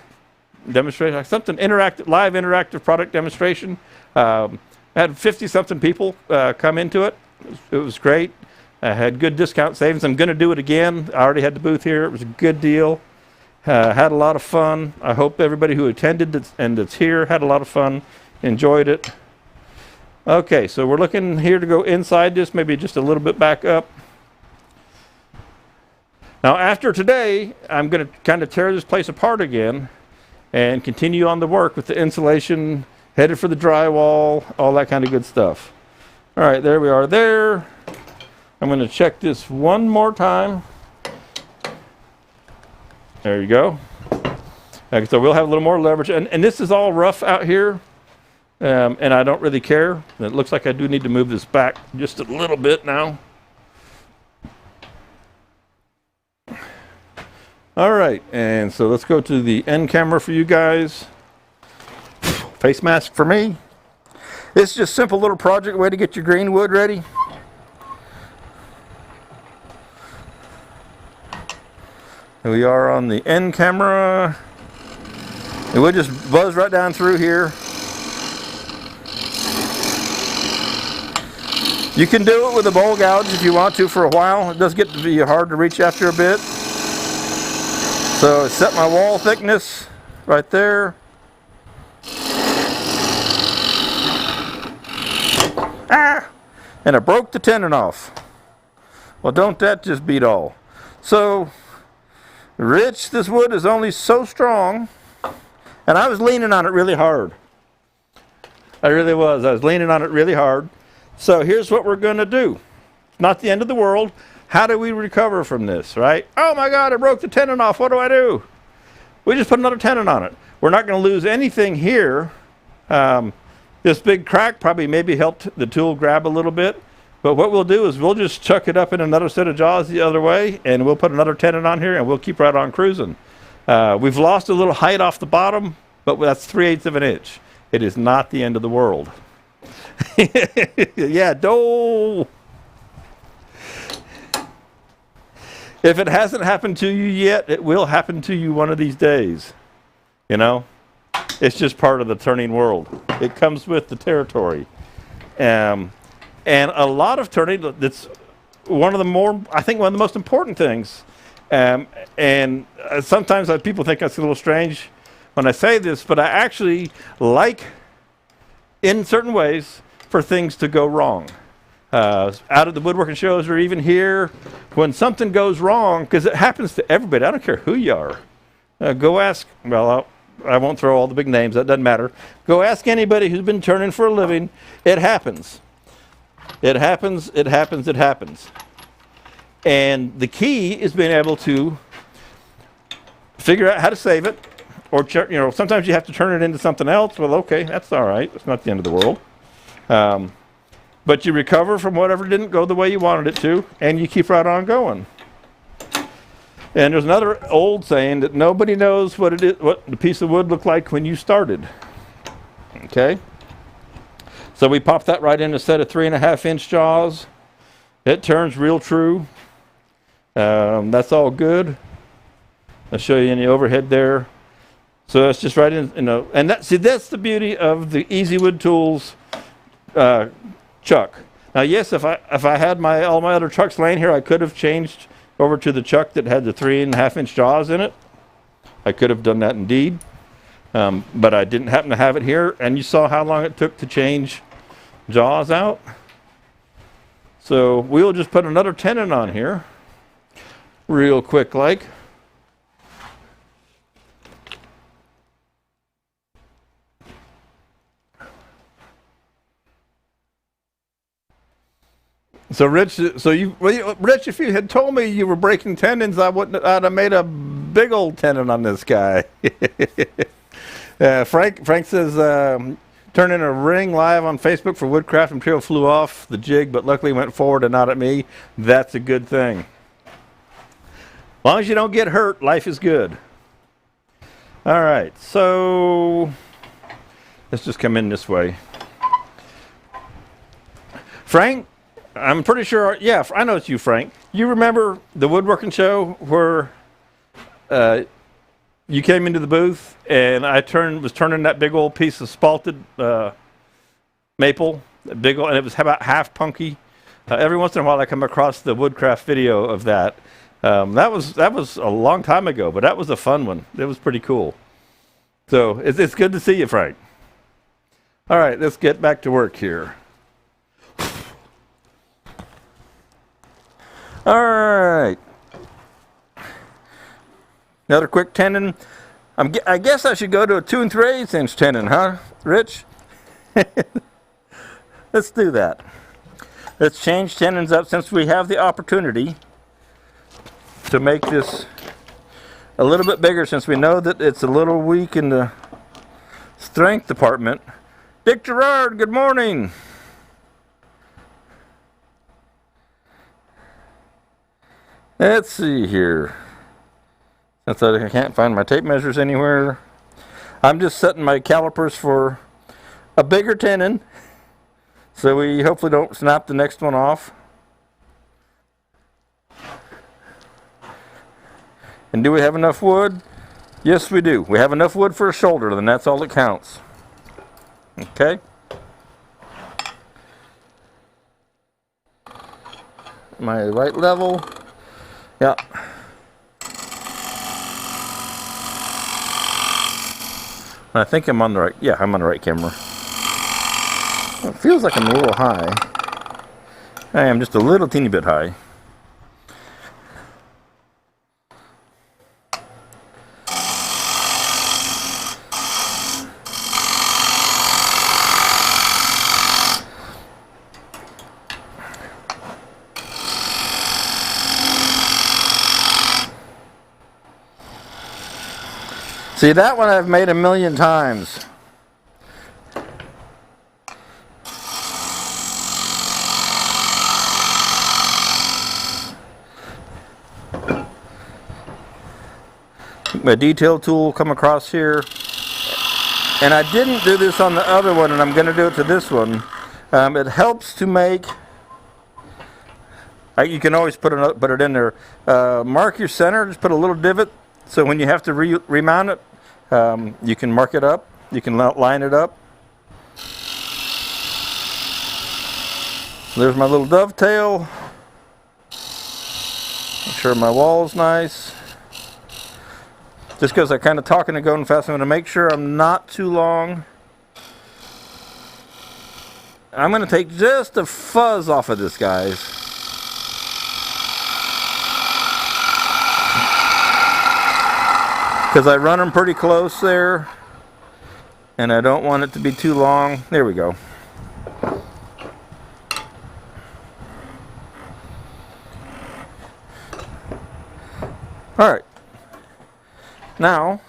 demonstration, something live interactive product demonstration. I had 50-something people come into it. It was great. I had good discount savings. I'm going to do it again. I already had the booth here. It was a good deal. Had a lot of fun. I hope everybody who attended and that's here had a lot of fun, enjoyed it. Okay, so we're looking here to go inside this, maybe just a little bit back up. Now, after today, I'm going to kind of tear this place apart again and continue on the work with the insulation, headed for the drywall, all that kind of good stuff. All right, there we are there. I'm going to check this one more time. There you go. So we'll have a little more leverage. And this is all rough out here, and I don't really care. It looks like I do need to move this back just a little bit now. All right, and so let's go to the end camera for you guys. Face mask for me. It's just a simple little project way to get your green wood ready. And we are on the end camera. And we'll just buzz right down through here. You can do it with a bowl gouge if you want to for a while. It does get to be hard to reach after a bit. So I set my wall thickness right there. Ah! And I broke the tenon off. Well, don't that just beat all? So, Rich, this wood is only so strong, and I was leaning on it really hard. I really was. I was leaning on it really hard. So here's what we're going to do. Not the end of the world. How do we recover from this, right? Oh my God, I broke the tenon off. What do I do? We just put another tenon on it. We're not going to lose anything here. This big crack probably maybe helped the tool grab a little bit. But what we'll do is we'll just chuck it up in another set of jaws the other way, and we'll put another tenon on here, and we'll keep right on cruising. We've lost a little height off the bottom, but that's 3/8 of an inch. It is not the end of the world. Yeah, no. If it hasn't happened to you yet, it will happen to you one of these days. You know? It's just part of the turning world. It comes with the territory. And a lot of turning, that's one of the most important things. And sometimes people think that's a little strange when I say this, but I actually like, in certain ways, for things to go wrong. Out at the woodworking shows or even here, when something goes wrong, because it happens to everybody, I don't care who you are. Go ask, well, I won't throw all the big names, that doesn't matter. Go ask anybody who's been turning for a living. It happens. It happens, it happens, it happens. And the key is being able to figure out how to save it, or sometimes you have to turn it into something else. Well, okay, that's all right. It's not the end of the world. But you recover from whatever didn't go the way you wanted it to, and you keep right on going. And there's another old saying that nobody knows what the piece of wood looked like when you started. Okay? So we pop that right in a set of 3.5-inch jaws. It turns real true. That's all good. I'll show you in the overhead there. So that's just right in, and that's the beauty of the EasyWood Tools chuck. Now, yes, if I had all my other chucks laying here, I could have changed over to the chuck that had the 3.5-inch jaws in it. I could have done that indeed, but I didn't happen to have it here. And you saw how long it took to change jaws out. So we'll just put another tenon on here, real quick, like. So Rich, Rich, if you had told me you were breaking tendons, I'd have made a big old tenon on this guy. Frank says, turning a ring live on Facebook for Woodcraft Material flew off the jig, but luckily went forward and not at me. That's a good thing. As long as you don't get hurt, life is good. All right, so let's just come in this way. Frank I'm pretty sure. Yeah, I know it's you, Frank. You remember the woodworking show where you came into the booth and I was turning that big old piece of spalted maple, big old, and it was about half punky. Every once in a while, I come across the Woodcraft video of that. That was a long time ago, but that was a fun one. It was pretty cool. So it's good to see you, Frank. All right, let's get back to work here. All right. Another quick tenon. I guess I should go to a 2 3/8 inch tenon, huh, Rich? Let's do that. Let's change tenons up since we have the opportunity to make this a little bit bigger, since we know that it's a little weak in the strength department. Dick Gerard, good morning. Let's see here. Since I can't find my tape measures anywhere, I'm just setting my calipers for a bigger tenon, so we hopefully don't snap the next one off. And do we have enough wood? Yes, we do. We have enough wood for a shoulder, then that's all that counts. Okay. Am I right level? Yeah. I think I'm on the right. Yeah, I'm on the right camera. It feels like I'm a little high. I am just a little teeny bit high. See, that one I've made 1,000,000 times. My detail tool will come across here. And I didn't do this on the other one, and I'm going to do it to this one. It helps to make... you can always put it in there. Mark your center, just put a little divot, so when you have to remount it, you can mark it up, you can line it up. There's my little dovetail. Make sure my wall's nice. Just because I'm kind of talking and going fast, I'm going to make sure I'm not too long. I'm going to take just a fuzz off of this, guys. Because I run them pretty close there, and I don't want it to be too long. There we go. All right. Now,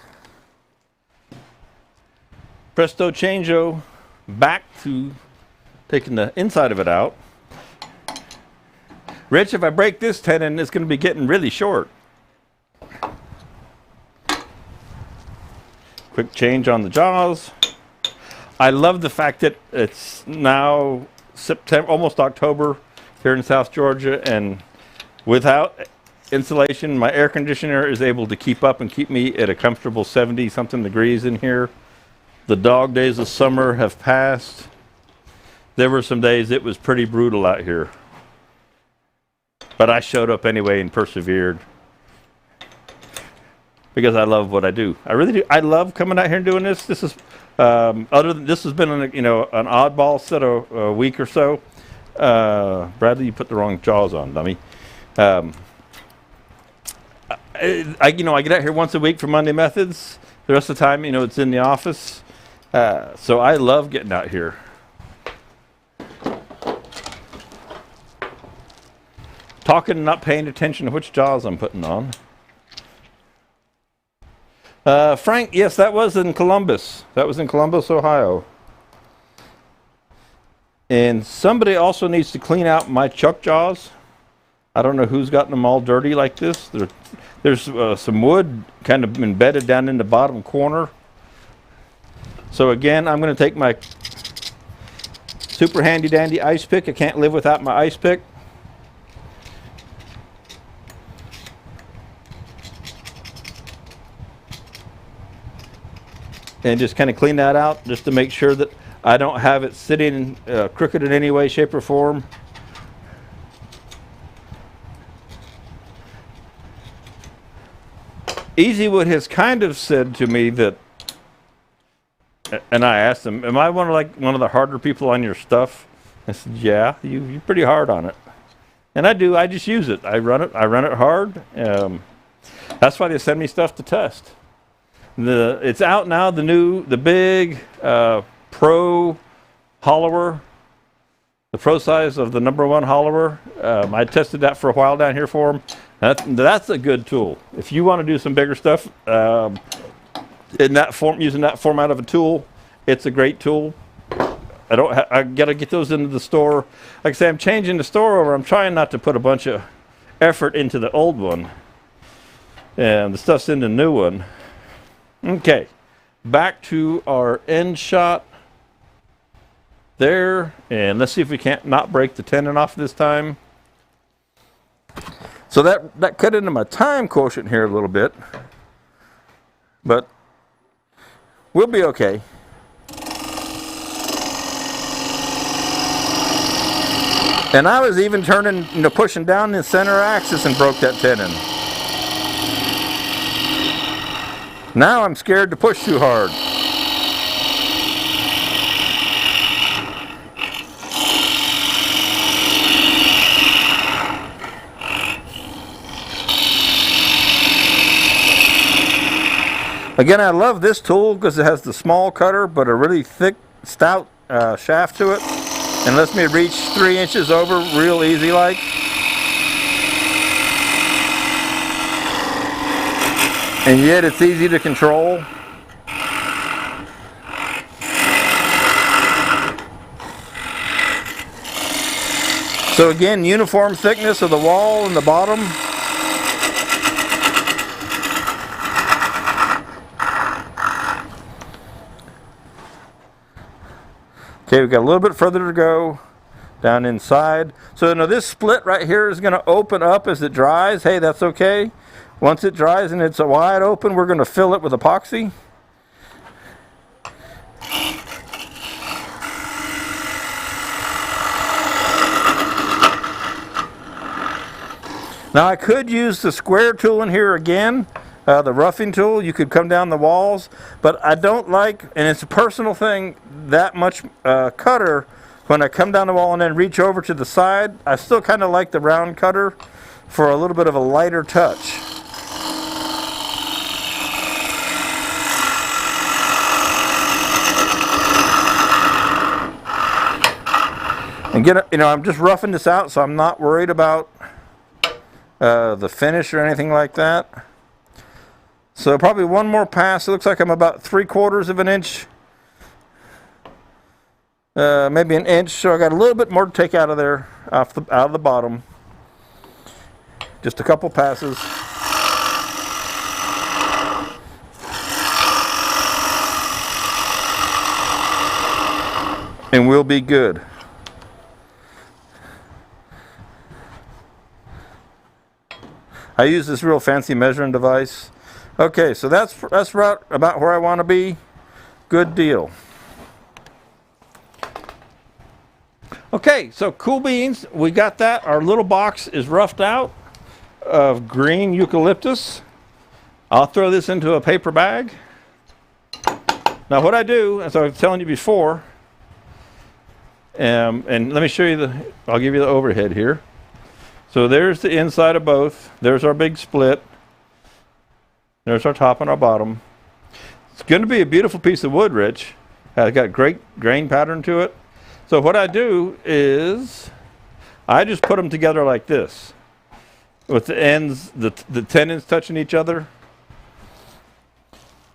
presto changeo, back to taking the inside of it out. Rich, if I break this tenon, it's going to be getting really short. Quick change on the jaws. I love the fact that it's now September, almost October here in South Georgia, and without insulation, my air conditioner is able to keep up and keep me at a comfortable 70-something degrees in here. The dog days of summer have passed. There were some days it was pretty brutal out here. But I showed up anyway and persevered. Because I love what I do. I really do. I love coming out here and doing this. This is other than this has been an oddball set of a week or so. Bradley, you put the wrong jaws on, dummy. I get out here once a week for Monday Methods. The rest of the time, it's in the office. So I love getting out here. Talking and not paying attention to which jaws I'm putting on. Frank, yes, that was in Columbus. That was in Columbus, Ohio. And somebody also needs to clean out my chuck jaws. I don't know who's gotten them all dirty like this. There's some wood kind of embedded down in the bottom corner. So again, I'm going to take my super handy dandy ice pick. I can't live without my ice pick. And just kind of clean that out just to make sure that I don't have it sitting crooked in any way, shape, or form. Easywood has kind of said to me that, and I asked him, am I one of the harder people on your stuff? I said, yeah, you're pretty hard on it. And I do, I just use it. I run it hard. That's why they send me stuff to test. It's out now, the big Pro hollower, the Pro size of the #1 hollower. I tested that for a while down here for them. That's a good tool. If you want to do some bigger stuff in that form, using that format of a tool, it's a great tool. I gotta get those into the store. Like I say, I'm changing the store over. I'm trying not to put a bunch of effort into the old one, and the stuff's in the new one. Okay, back to our end shot there, and let's see if we can't not break the tenon off this time. So that cut into my time quotient here a little bit, but we'll be okay. And I was even pushing down the center axis and broke that tenon. Now I'm scared to push too hard. Again, I love this tool because it has the small cutter but a really thick, stout shaft to it, and lets me reach 3 inches over real easy like. And yet it's easy to control. So again, uniform thickness of the wall and the bottom. Okay, we've got a little bit further to go down inside. So now this split right here is going to open up as it dries. Hey, that's okay. Once it dries and it's wide open, we're going to fill it with epoxy. Now I could use the square tool in here again, the roughing tool. You could come down the walls, but I don't like, and it's a personal thing, that much cutter when I come down the wall and then reach over to the side. I still kind of like the round cutter for a little bit of a lighter touch. And I'm just roughing this out, so I'm not worried about the finish or anything like that. So probably one more pass. It looks like I'm about 3/4 of an inch, maybe an inch. So I got a little bit more to take out of there, out of the bottom. Just a couple passes. And we'll be good. I use this real fancy measuring device. Okay, so that's about where I want to be. Good deal. Okay, so cool beans, we got that. Our little box is roughed out of green eucalyptus. I'll throw this into a paper bag. Now what I do, as I was telling you before, and let me show you I'll give you the overhead here. So there's the inside of both. There's our big split. There's our top and our bottom. It's going to be a beautiful piece of wood, Rich. It's got great grain pattern to it. So what I do is I just put them together like this, with the ends, the tenons touching each other.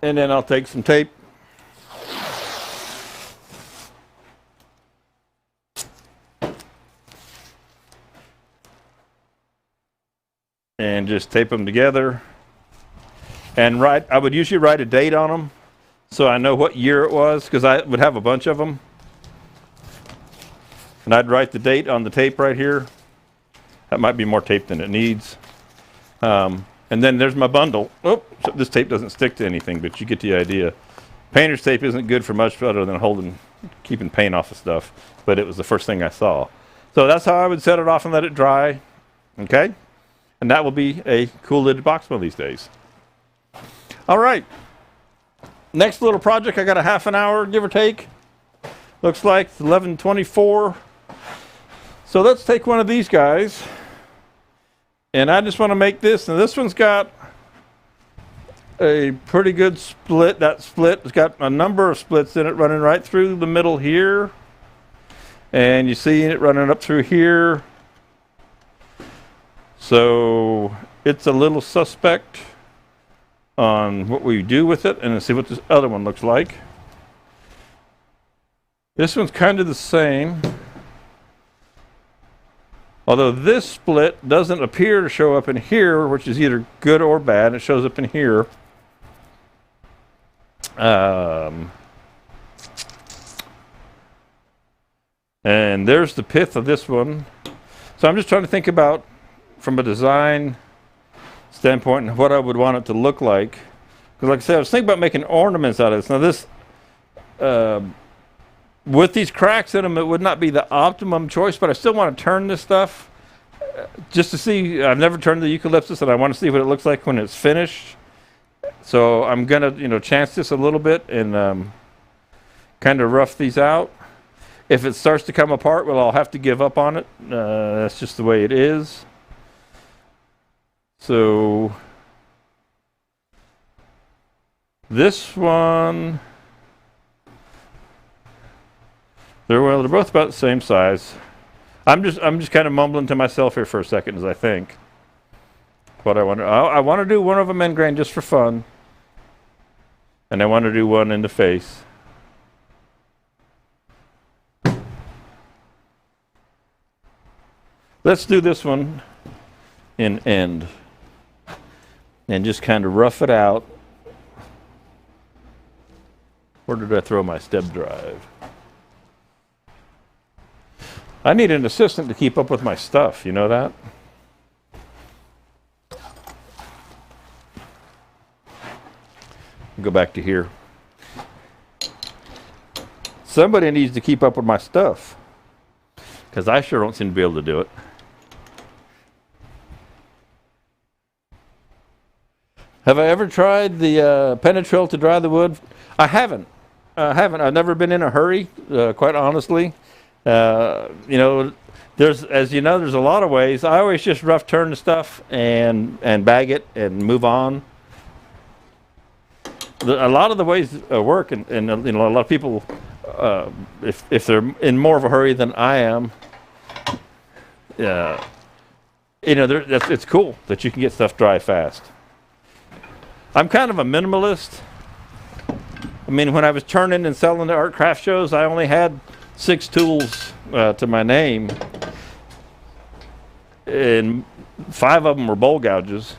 And then I'll take some tape. And just tape them together. And I would usually write a date on them so I know what year it was, because I would have a bunch of them. And I'd write the date on the tape right here. That might be more tape than it needs. And then there's my bundle. Oh, so this tape doesn't stick to anything, but you get the idea. Painter's tape isn't good for much other than keeping paint off of stuff, but it was the first thing I saw. So that's how I would set it off and let it dry. Okay? And that will be a cool lidded box one of these days. All right. Next little project, I got a half an hour, give or take. Looks like 11:24. So let's take one of these guys. And I just want to make this. And this one's got a pretty good split. That split has got a number of splits in it running right through the middle here. And you see it running up through here. So it's a little suspect on what we do with it. And let's see what this other one looks like. This one's kind of the same. Although this split doesn't appear to show up in here, which is either good or bad. It shows up in here. And there's the pith of this one. So I'm just trying to think about, from a design standpoint, what I would want it to look like. Because like I said, I was thinking about making ornaments out of this. Now this, with these cracks in them, it would not be the optimum choice, but I still want to turn this stuff just to see. I've never turned the eucalyptus, and I want to see what it looks like when it's finished. So I'm going to, chance this a little bit and kind of rough these out. If it starts to come apart, well, I'll have to give up on it. That's just the way it is. So this one... They're both about the same size. I'm just kind of mumbling to myself here for a second as I think. What I want to do one of them end grain just for fun, and I want to do one in the face. Let's do this one in end, and just kind of rough it out. Where did I throw my step drive? I need an assistant to keep up with my stuff, you know that? Go back to here. Somebody needs to keep up with my stuff, because I sure don't seem to be able to do it. Have I ever tried the Penetril to dry the wood? I haven't. I've never been in a hurry, quite honestly. There's a lot of ways. I always just rough turn the stuff and bag it and move on. A lot of the ways work, and a lot of people, if they're in more of a hurry than I am, it's cool that you can get stuff dry fast. I'm kind of a minimalist. I mean, when I was turning and selling the art craft shows, I only had 6 tools to my name, and 5 of them were bowl gouges.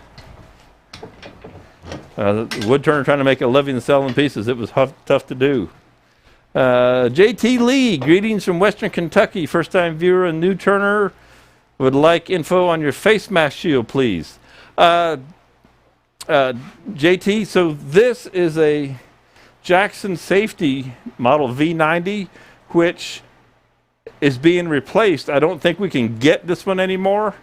Wood turner trying to make a living selling pieces, it was tough to do. JT Lee, greetings from Western Kentucky. First time viewer and new turner. Would like info on your face mask shield, please. JT, so this is a Jackson Safety model V90, which is being replaced. I don't think we can get this one anymore.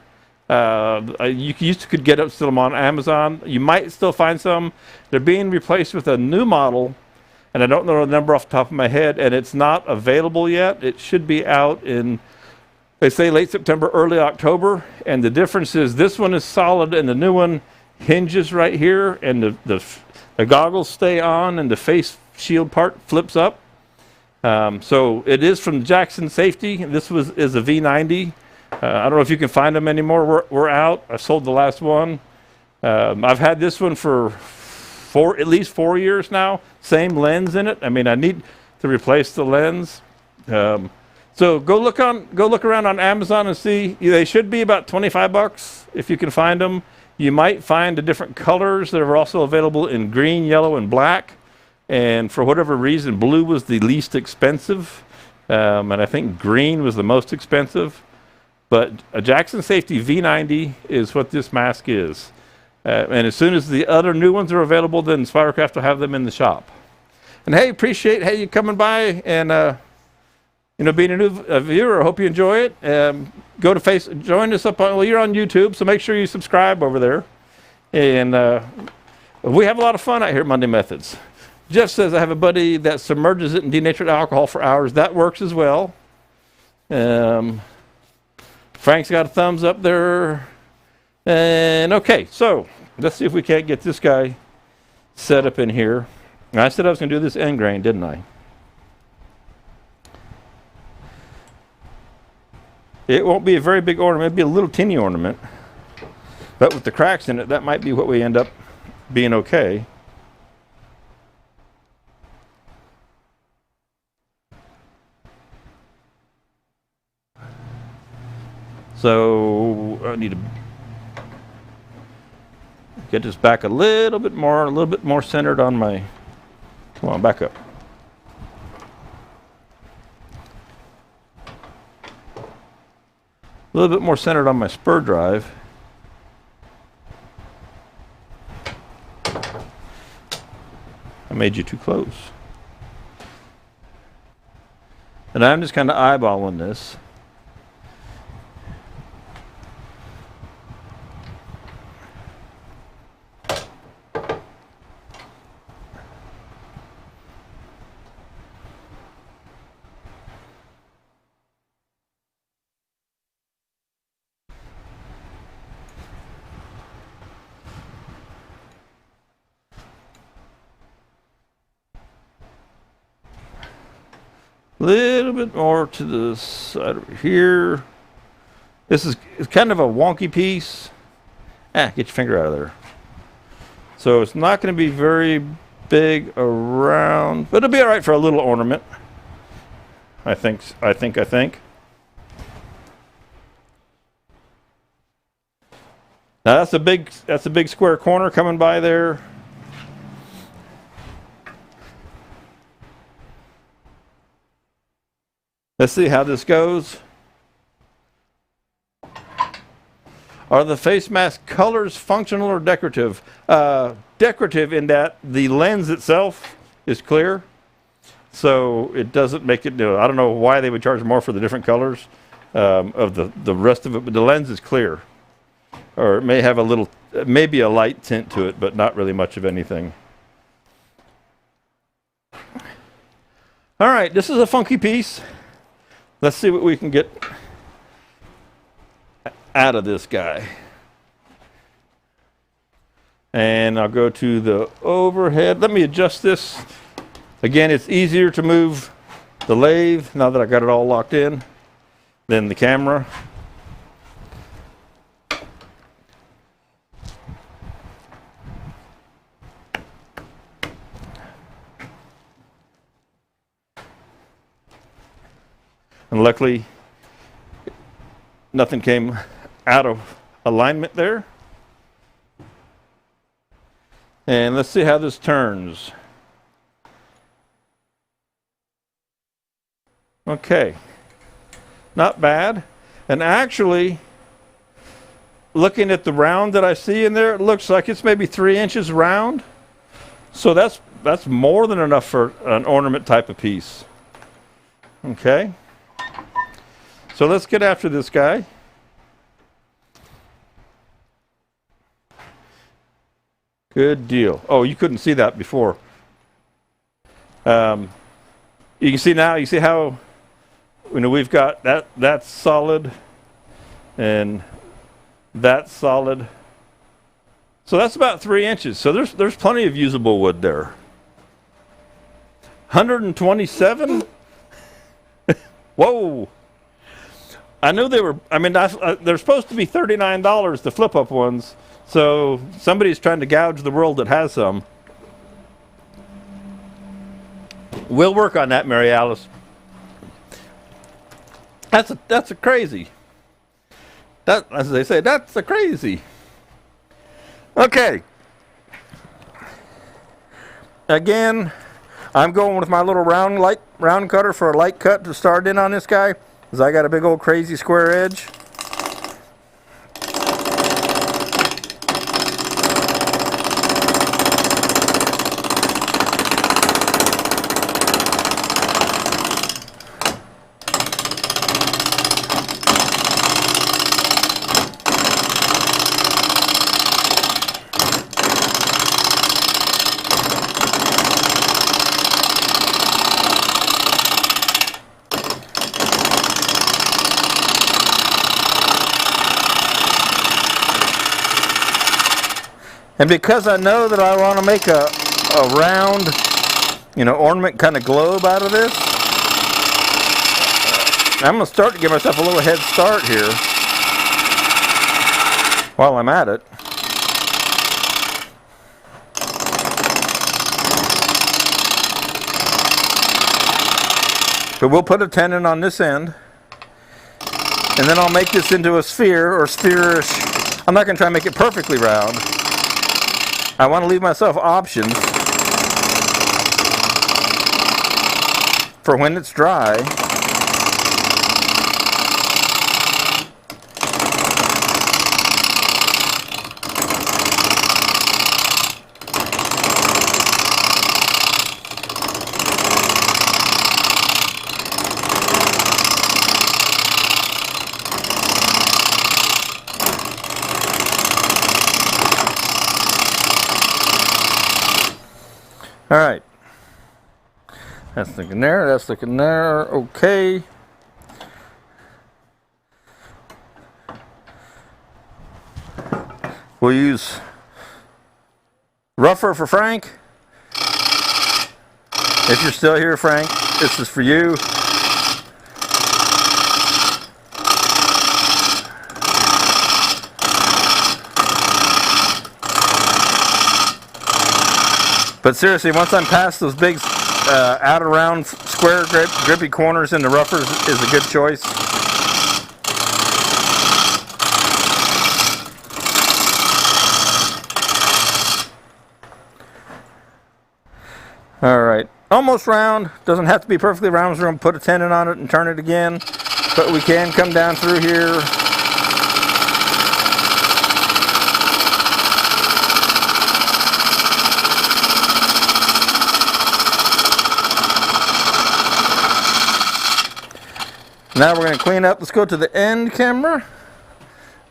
You could get them still on Amazon. You might still find some. They're being replaced with a new model, and I don't know the number off the top of my head, and it's not available yet. It should be out in, they say, late September, early October, and the difference is this one is solid, and the new one hinges right here, and the goggles stay on, and the face shield part flips up. So it is from Jackson Safety. This is a V90. I don't know if you can find them anymore. We're out. I sold the last one. I've had this one for at least 4 years now. Same lens in it. I mean, I need to replace the lens. So go look around on Amazon and see. They should be about $25 if you can find them. You might find the different colors that are also available in green, yellow, and black. And for whatever reason, blue was the least expensive. and I think green was the most expensive. But a Jackson Safety V90 is what this mask is. And as soon as the other new ones are available, then Spirocraft will have them in the shop. And hey, appreciate you coming by and being a new viewer. I hope you enjoy it. Go to join us up on. Well, you're on YouTube, so make sure you subscribe over there. And we have a lot of fun out here at Monday Methods. Jeff says I have a buddy that submerges it in denatured alcohol for hours. That works as well. Frank's got a thumbs up there. And okay, so let's see if we can't get this guy set up in here. I said I was going to do this end grain, didn't I? It won't be a very big ornament. It'll be a little teeny ornament. But with the cracks in it, that might be what we end up being okay. So I need to get this back a little bit more centered on my, come on, back up. A little bit more centered on my spur drive. I made you too close. And I'm just kind of eyeballing this. Little bit more to the side over here. This is kind of a wonky piece. Get your finger out of there. So it's not going to be very big around, but it'll be all right for a little ornament. I think. Now that's a big square corner coming by there. Let's see how this goes. Are the face mask colors functional or decorative? Decorative in that the lens itself is clear, so it doesn't make it. I don't know why they would charge more for the different colors of the rest of it, but the lens is clear, or it may have maybe a light tint to it, but not really much of anything. All right, this is a funky piece. Let's see what we can get out of this guy. And I'll go to the overhead. Let me adjust this. Again, it's easier to move the lathe now that I got it all locked in than the camera. And luckily, nothing came out of alignment there. And let's see how this turns. Okay, not bad. And actually, looking at the round that I see in there, it looks like it's maybe 3 inches round. So that's more than enough for an ornament type of piece. Okay. So let's get after this guy. Good deal. Oh, you couldn't see that before. You can see now, you see how we've got that's solid and that's solid. So that's about 3 inches. So there's plenty of usable wood there. 127? Whoa. I knew they were, they're supposed to be $39, the flip-up ones. So somebody's trying to gouge the world that has some. We'll work on that, Mary Alice. That's a crazy. That, as they say, that's a crazy. Okay. Again, I'm going with my little round cutter for a light cut to start in on this guy, because I got a big old crazy square edge. And because I know that I want to make a round, ornament kind of globe out of this, I'm going to start to give myself a little head start here while I'm at it. But we'll put a tenon on this end, and then I'll make this into a sphere or sphere-ish. I'm not going to try and make it perfectly round. I want to leave myself options for when it's dry. All right, that's looking there, that's looking there, okay. We'll use rougher for Frank. If you're still here, Frank, this is for you. But seriously, once I'm past those big out around square grippy corners, in the rougher is a good choice. All right, almost round. Doesn't have to be perfectly round. We're going to put a tenon on it and turn it again. But we can come down through here. Now we're going to clean up. Let's go to the end camera,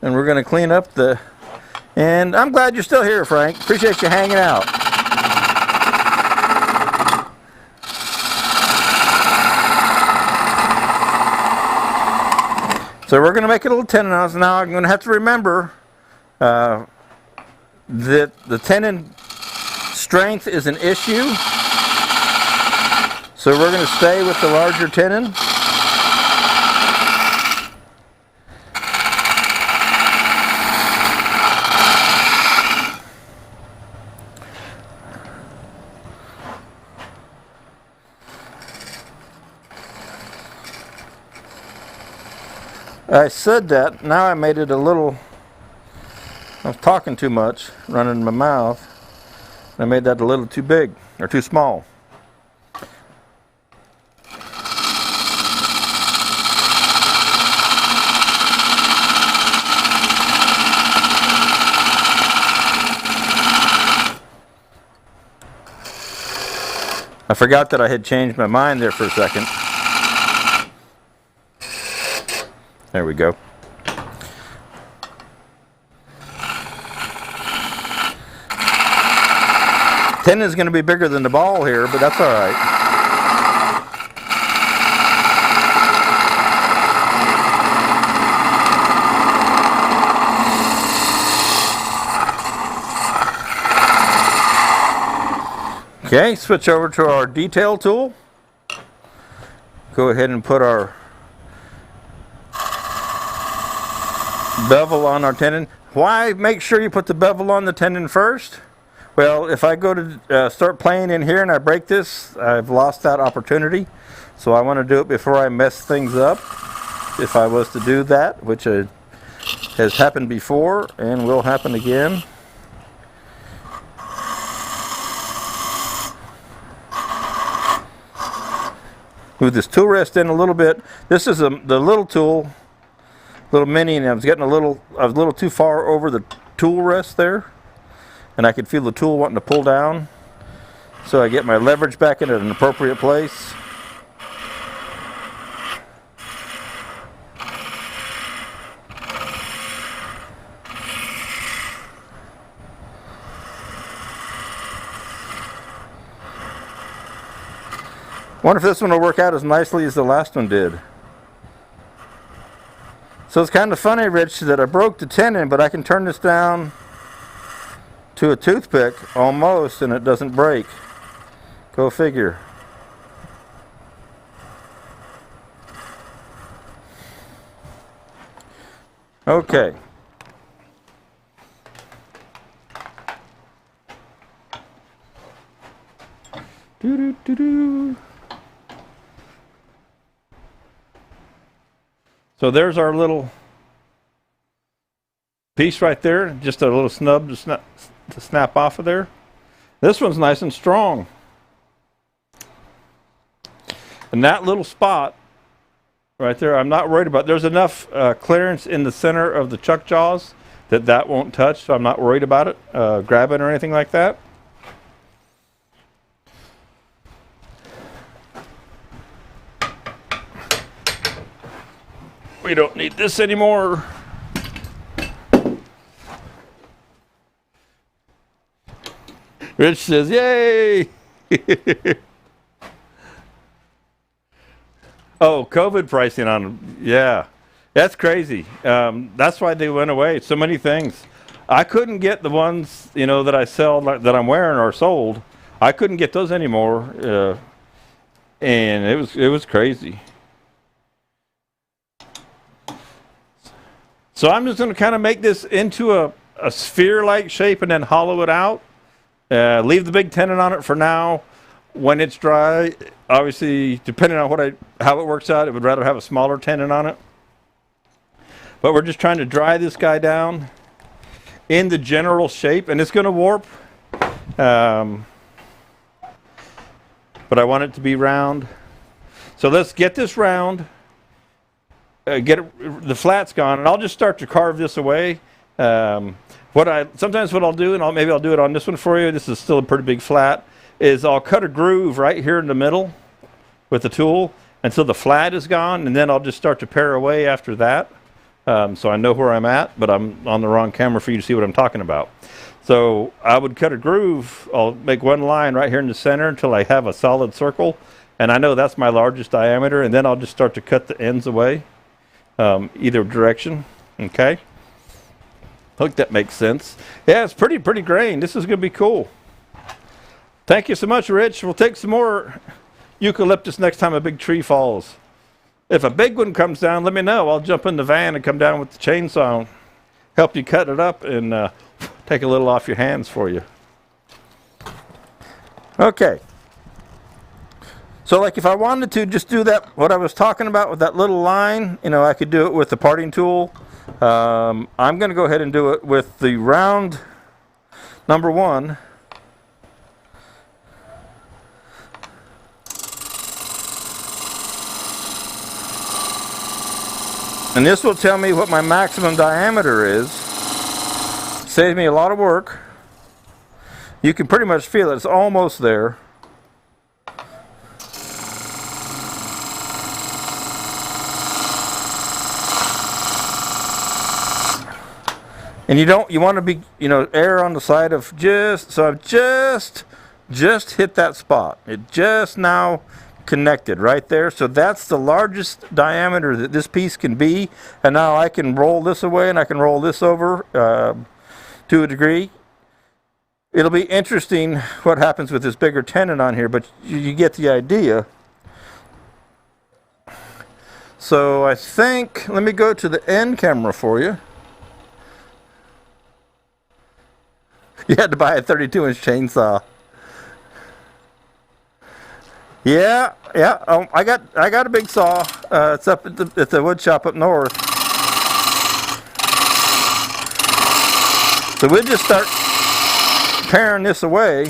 and we're going to clean up the end. I'm glad you're still here, Frank. Appreciate you hanging out. So we're going to make it a little tenon on us. Now I'm going to have to remember that the tenon strength is an issue. So we're going to stay with the larger tenon. I said that, now I made it a little, I was talking too much, running my mouth. I made that a little too big, or too small. I forgot that I had changed my mind there for a second. There we go. Tenon is going to be bigger than the ball here, but that's all right. Okay, switch over to our detail tool. Go ahead and put our bevel on our tenon. Why make sure you put the bevel on the tenon first? Well, if I go to start playing in here and I break this, I've lost that opportunity. So I want to do it before I mess things up. If I was to do that, which has happened before and will happen again. Move this tool rest in a little bit. This is the little tool, little mini, and I was getting a little too far over the tool rest there, and I could feel the tool wanting to pull down. So I get my leverage back in at an appropriate place. Wonder if this one will work out as nicely as the last one did. So it's kind of funny, Rich, that I broke the tenon, but I can turn this down to a toothpick almost and it doesn't break. Go figure. Okay. Doo-doo-doo-doo. So there's our little piece right there, just a little snub to snap off of there. This one's nice and strong. And that little spot right there, I'm not worried about. There's enough clearance in the center of the chuck jaws that won't touch, so I'm not worried about it grabbing or anything like that. We don't need this anymore. Rich says, yay! Oh, COVID pricing on them. Yeah, that's crazy. That's why they went away. So many things. I couldn't get the ones, you know, that I sell, that I'm wearing or sold. I couldn't get those anymore. And it was crazy. So I'm just going to kind of make this into a sphere-like shape and then hollow it out. Leave the big tenon on it for now. When it's dry, obviously, depending on how it works out, I would rather have a smaller tenon on it. But we're just trying to dry this guy down in the general shape, and it's going to warp. But I want it to be round. So let's get this round. The flat's gone, and I'll just start to carve this away. Sometimes what I'll do, and maybe I'll do it on this one for you. This is still a pretty big flat. Is I'll cut a groove right here in the middle with the tool until the flat is gone, and then I'll just start to pare away after that. So I know where I'm at, but I'm on the wrong camera for you to see what I'm talking about. So I would cut a groove. I'll make one line right here in the center until I have a solid circle, and I know that's my largest diameter, and then I'll just start to cut the ends away. Either direction. Okay, hope that makes sense. Yeah, it's pretty grain. This is gonna be cool. Thank you so much, Rich. We'll take some more eucalyptus next time a big tree falls. If a big one comes down, let me know. I'll jump in the van and come down with the chainsaw, help you cut it up, and take a little off your hands for you. Okay. So like if I wanted to just do that, what I was talking about with that little line, you know, I could do it with the parting tool. I'm going to go ahead and do it with the round number 1. And this will tell me what my maximum diameter is. Saves me a lot of work. You can pretty much feel it. It's almost there. And you want to be, err on the side of so I've just hit that spot. It just now connected right there. So that's the largest diameter that this piece can be. And now I can roll this away and I can roll this over to a degree. It'll be interesting what happens with this bigger tenon on here, but you get the idea. So I think, let me go to the end camera for you. You had to buy a 32-inch chainsaw. Yeah. I got a big saw. It's up at the wood shop up north. So we'll just start paring this away.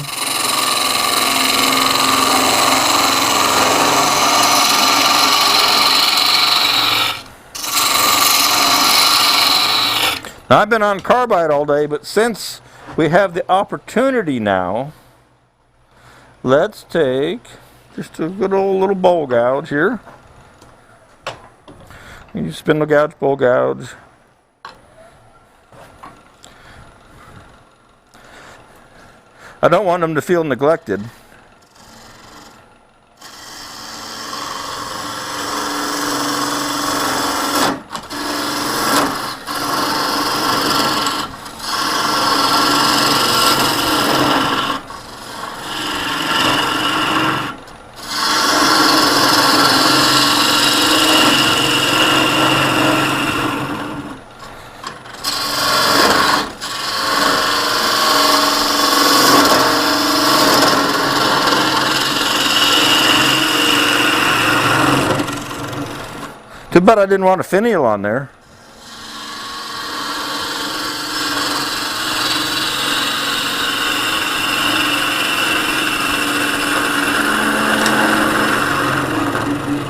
Now, I've been on carbide all day, but since we have the opportunity now, let's take just a good old little bowl gouge here. You spindle gouge, bowl gouge. I don't want them to feel neglected. Too bad I didn't want a finial on there.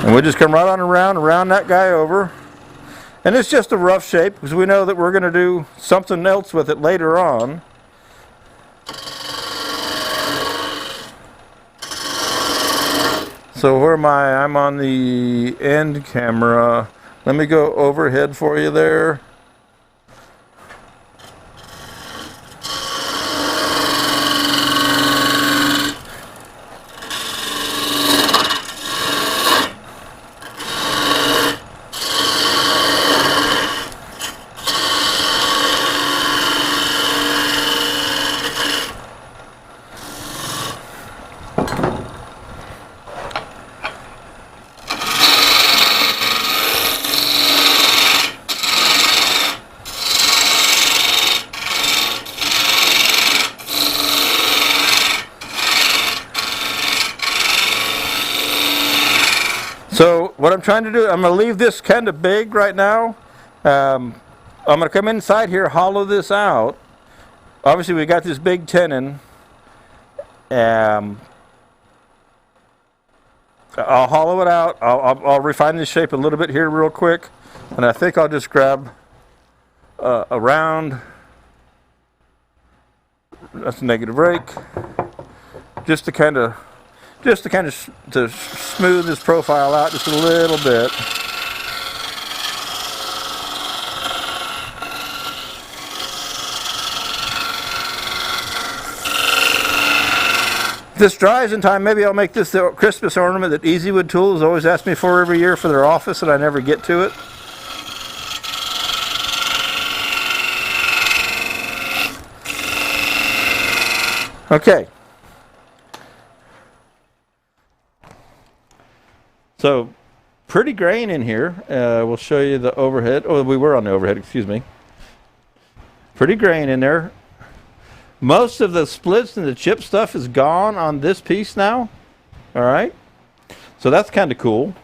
And we just come right on around that guy over. And it's just a rough shape because we know that we're going to do something else with it later on. So where am I? I'm on the end camera. Let me go overhead for you there. So what I'm trying to do, I'm going to leave this kind of big right now. I'm going to come inside here, hollow this out. Obviously we got this big tenon. I'll hollow it out. I'll refine this shape a little bit here real quick. And I think I'll just grab a round. That's a negative rake. Just to kind of to smooth this profile out just a little bit. If this dries in time, maybe I'll make this the Christmas ornament that Easywood Tools always ask me for every year for their office, and I never get to it. Okay. So, pretty grain in here. We'll show you the overhead. Oh, we were on the overhead, excuse me. Pretty grain in there. Most of the splits and the chip stuff is gone on this piece now. All right. So that's kind of cool.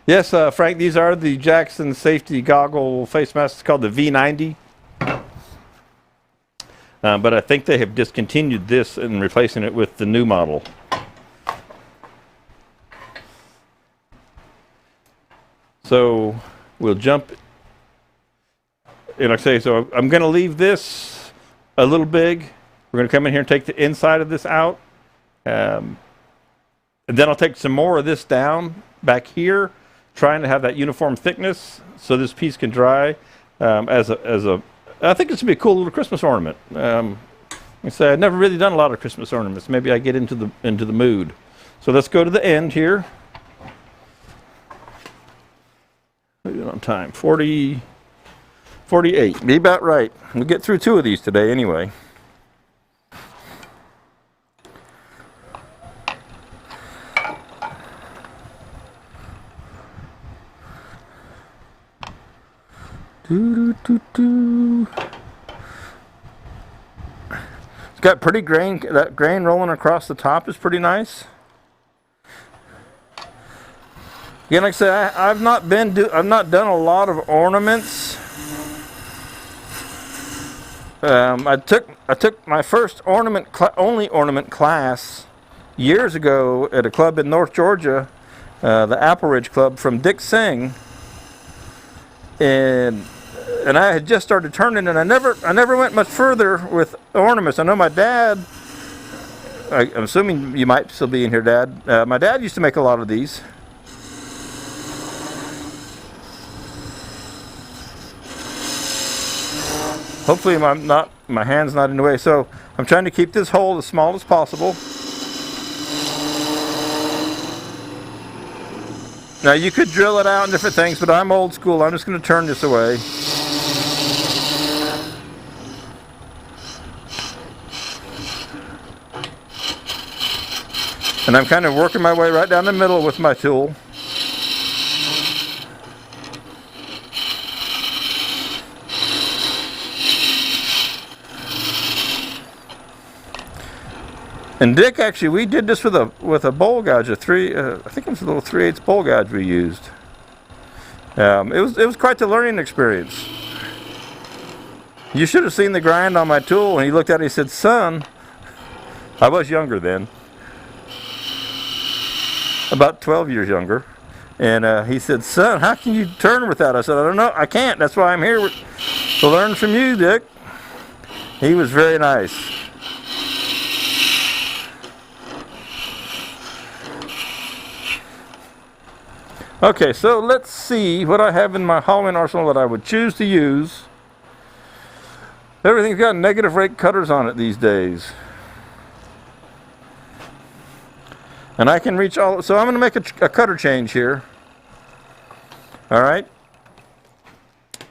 Yes, Frank, these are the Jackson safety goggle face masks called the V90. But I think they have discontinued this and replacing it with the new model. So we'll jump. And like I say, so I'm going to leave this a little big. We're going to come in here and take the inside of this out. And then I'll take some more of this down back here, trying to have that uniform thickness so this piece can dry I think this would be a cool little Christmas ornament. Like I say, I've never really done a lot of Christmas ornaments. Maybe I get into the mood. So let's go to the end here. On time, 48. Be about right. We'll get through 2 of these today anyway. It's got pretty grain. That grain rolling across the top is pretty nice. Again, like I said, I've not done a lot of ornaments. I took my first only ornament class years ago at a club in North Georgia, the Apple Ridge Club from Dick Singh, and I had just started turning, and I never went much further with ornaments. I know my dad. I'm assuming you might still be in here, Dad. My dad used to make a lot of these. Hopefully my hand's not in the way. So I'm trying to keep this hole as small as possible. Now you could drill it out and different things, but I'm old school. I'm just going to turn this away. And I'm kind of working my way right down the middle with my tool. And Dick, actually, we did this with a bowl gouge, I think it was a little 3/8 bowl gouge we used. It was quite the learning experience. You should have seen the grind on my tool. And he looked at it, he said, "Son," I was younger then, about 12 years younger, and he said, "Son, how can you turn with that?" I said, "I don't know, I can't. That's why I'm here to learn from you, Dick." He was very nice. Okay, so let's see what I have in my hollowing arsenal that I would choose to use. Everything's got negative rake cutters on it these days. And I can reach all, so I'm going to make a cutter change here. All right.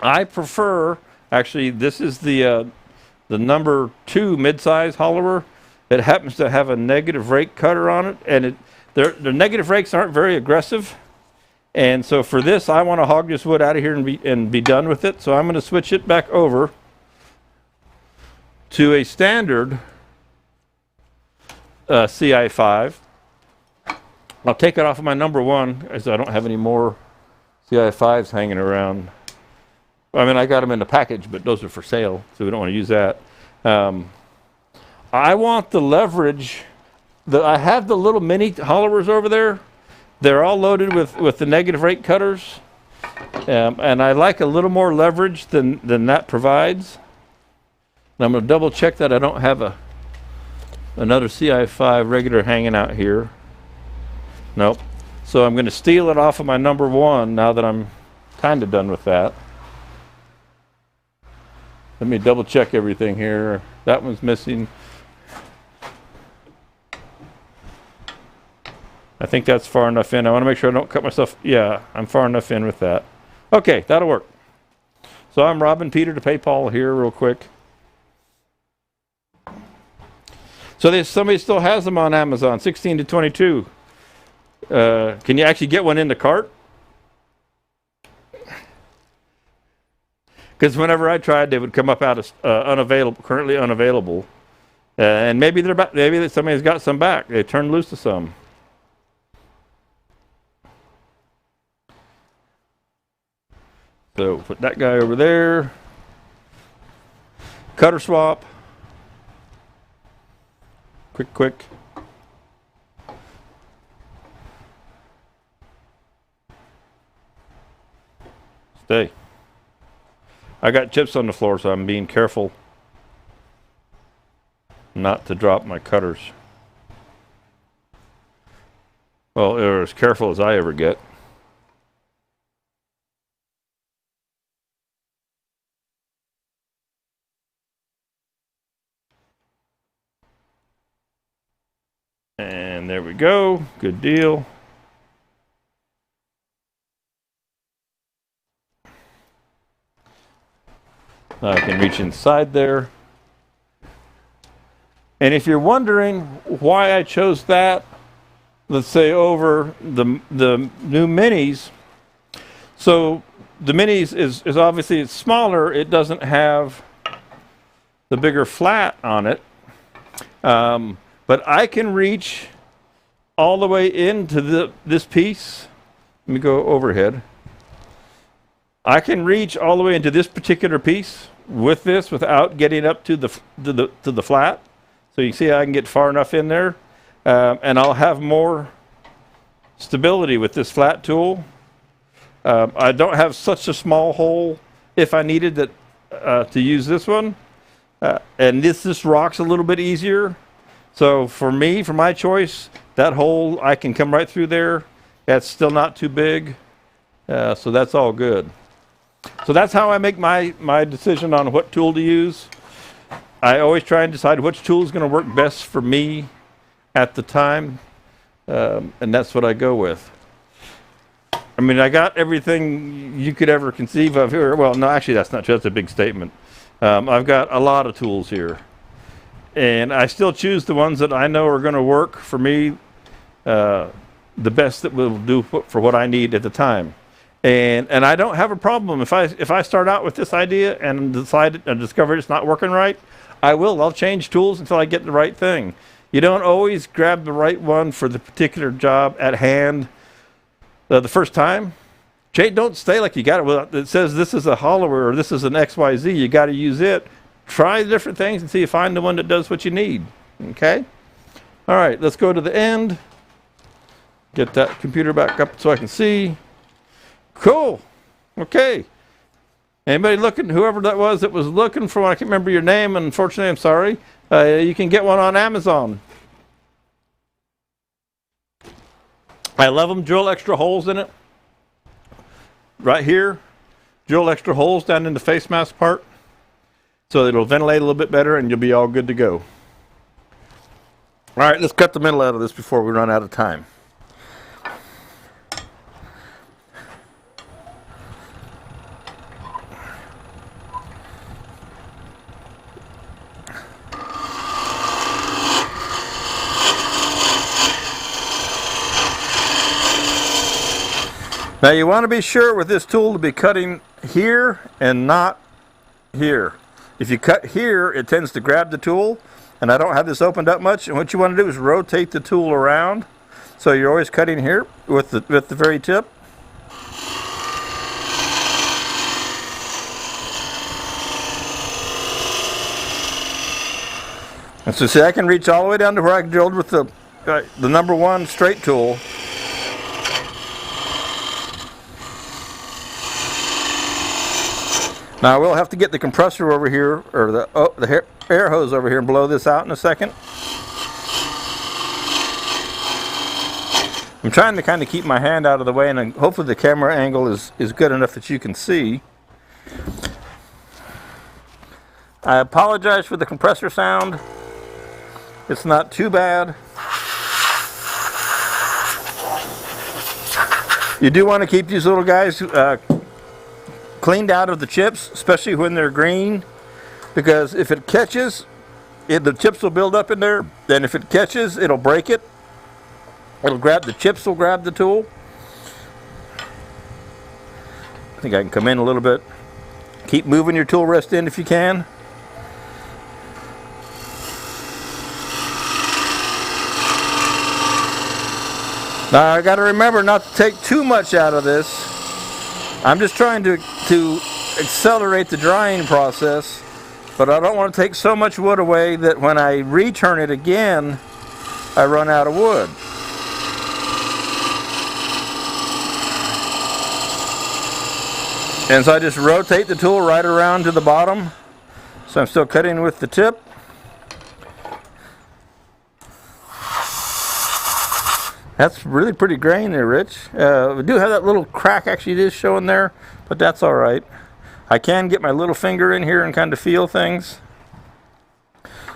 I prefer, actually, this is the number 2 mid-size hollower. It happens to have a negative rake cutter on it, and the negative rakes aren't very aggressive. And so for this, I want to hog this wood out of here and be done with it. So I'm going to switch it back over to a standard CI5. I'll take it off of my number 1 as I don't have any more CI5s hanging around. I mean, I got them in the package, but those are for sale, so we don't want to use that. I want the leverage. I have the little mini hollowers over there. They're all loaded with the negative rake cutters, and I like a little more leverage than that provides. And I'm going to double check that I don't have another CI5 regular hanging out here. Nope. So I'm going to steal it off of my number 1 now that I'm kind of done with that. Let me double check everything here. That one's missing. I think that's far enough in. I want to make sure I don't cut myself. Yeah, I'm far enough in with that. Okay, that'll work. So I'm robbing Peter to pay Paul here real quick. So somebody still has them on Amazon, 16 to 22. Can you actually get one in the cart? Because whenever I tried, they would come up out of unavailable, currently unavailable, and maybe somebody's got some back. They turned loose to some. So put that guy over there. Cutter swap. Quick. Stay. I got chips on the floor, so I'm being careful not to drop my cutters. Well, they're as careful as I ever get. And there we go. Good deal. I can reach inside there. And if you're wondering why I chose that, let's say over the new minis, so the minis is obviously it's smaller. It doesn't have the bigger flat on it. But I can reach all the way into this piece. Let me go overhead. I can reach all the way into this particular piece with this without getting up to the flat. So you can see I can get far enough in there, and I'll have more stability with this flat tool. I don't have such a small hole if I needed that to use this one. And this rocks a little bit easier. So for me, for my choice, that hole, I can come right through there. That's still not too big. So that's all good. So that's how I make my decision on what tool to use. I always try and decide which tool is going to work best for me at the time. And that's what I go with. I mean, I got everything you could ever conceive of here. Well, no, actually, that's not true. That's a big statement. I've got a lot of tools here. And I still choose the ones that I know are going to work for me the best that will do for what I need at the time. And I don't have a problem. If I start out with this idea and discover it's not working right, I'll change tools until I get the right thing. You don't always grab the right one for the particular job at hand the first time. Don't stay like you got it. Well, it says this is a hollower or this is an XYZ. You got to use it. Try different things until you find the one that does what you need. Okay? All right, let's go to the end. Get that computer back up so I can see. Cool. Okay. Anybody looking, whoever that was looking for one, I can't remember your name, and unfortunately, I'm sorry. You can get one on Amazon. I love them. Drill extra holes in it. Right here. Drill extra holes down in the face mask part. So it'll ventilate a little bit better and you'll be all good to go. All right, let's cut the middle out of this before we run out of time. Now you want to be sure with this tool to be cutting here and not here. If you cut here, it tends to grab the tool, and I don't have this opened up much, and what you want to do is rotate the tool around, so you're always cutting here with the very tip. And so see, I can reach all the way down to where I drilled with the number one straight tool. Now I will have to get the compressor over here, or the air hose over here, and blow this out in a second. I'm trying to kind of keep my hand out of the way, and hopefully the camera angle is good enough that you can see. I apologize for the compressor sound. It's not too bad. You do want to keep these little guys cleaned out of the chips, especially when they're green, because if it catches, the chips will build up in there. Then if it catches, it'll break it. The chips will grab the tool. I think I can come in a little bit. Keep moving your tool rest in if you can. Now I got to remember not to take too much out of this. I'm just trying to accelerate the drying process, but I don't want to take so much wood away that when I return it again, I run out of wood. And so I just rotate the tool right around to the bottom. So I'm still cutting with the tip. That's really pretty grain there, Rich. We do have that little crack actually it is showing there, but that's all right. I can get my little finger in here and kind of feel things.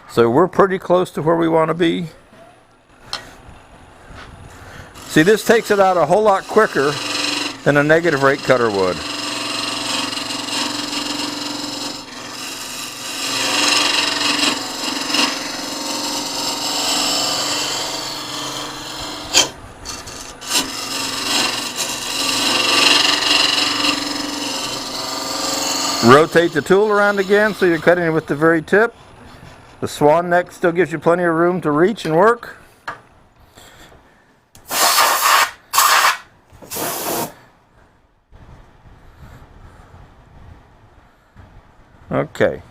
So we're pretty close to where we want to be. See, this takes it out a whole lot quicker than a negative rate cutter would. Rotate the tool around again so you're cutting it with the very tip. The swan neck still gives you plenty of room to reach and work. Okay,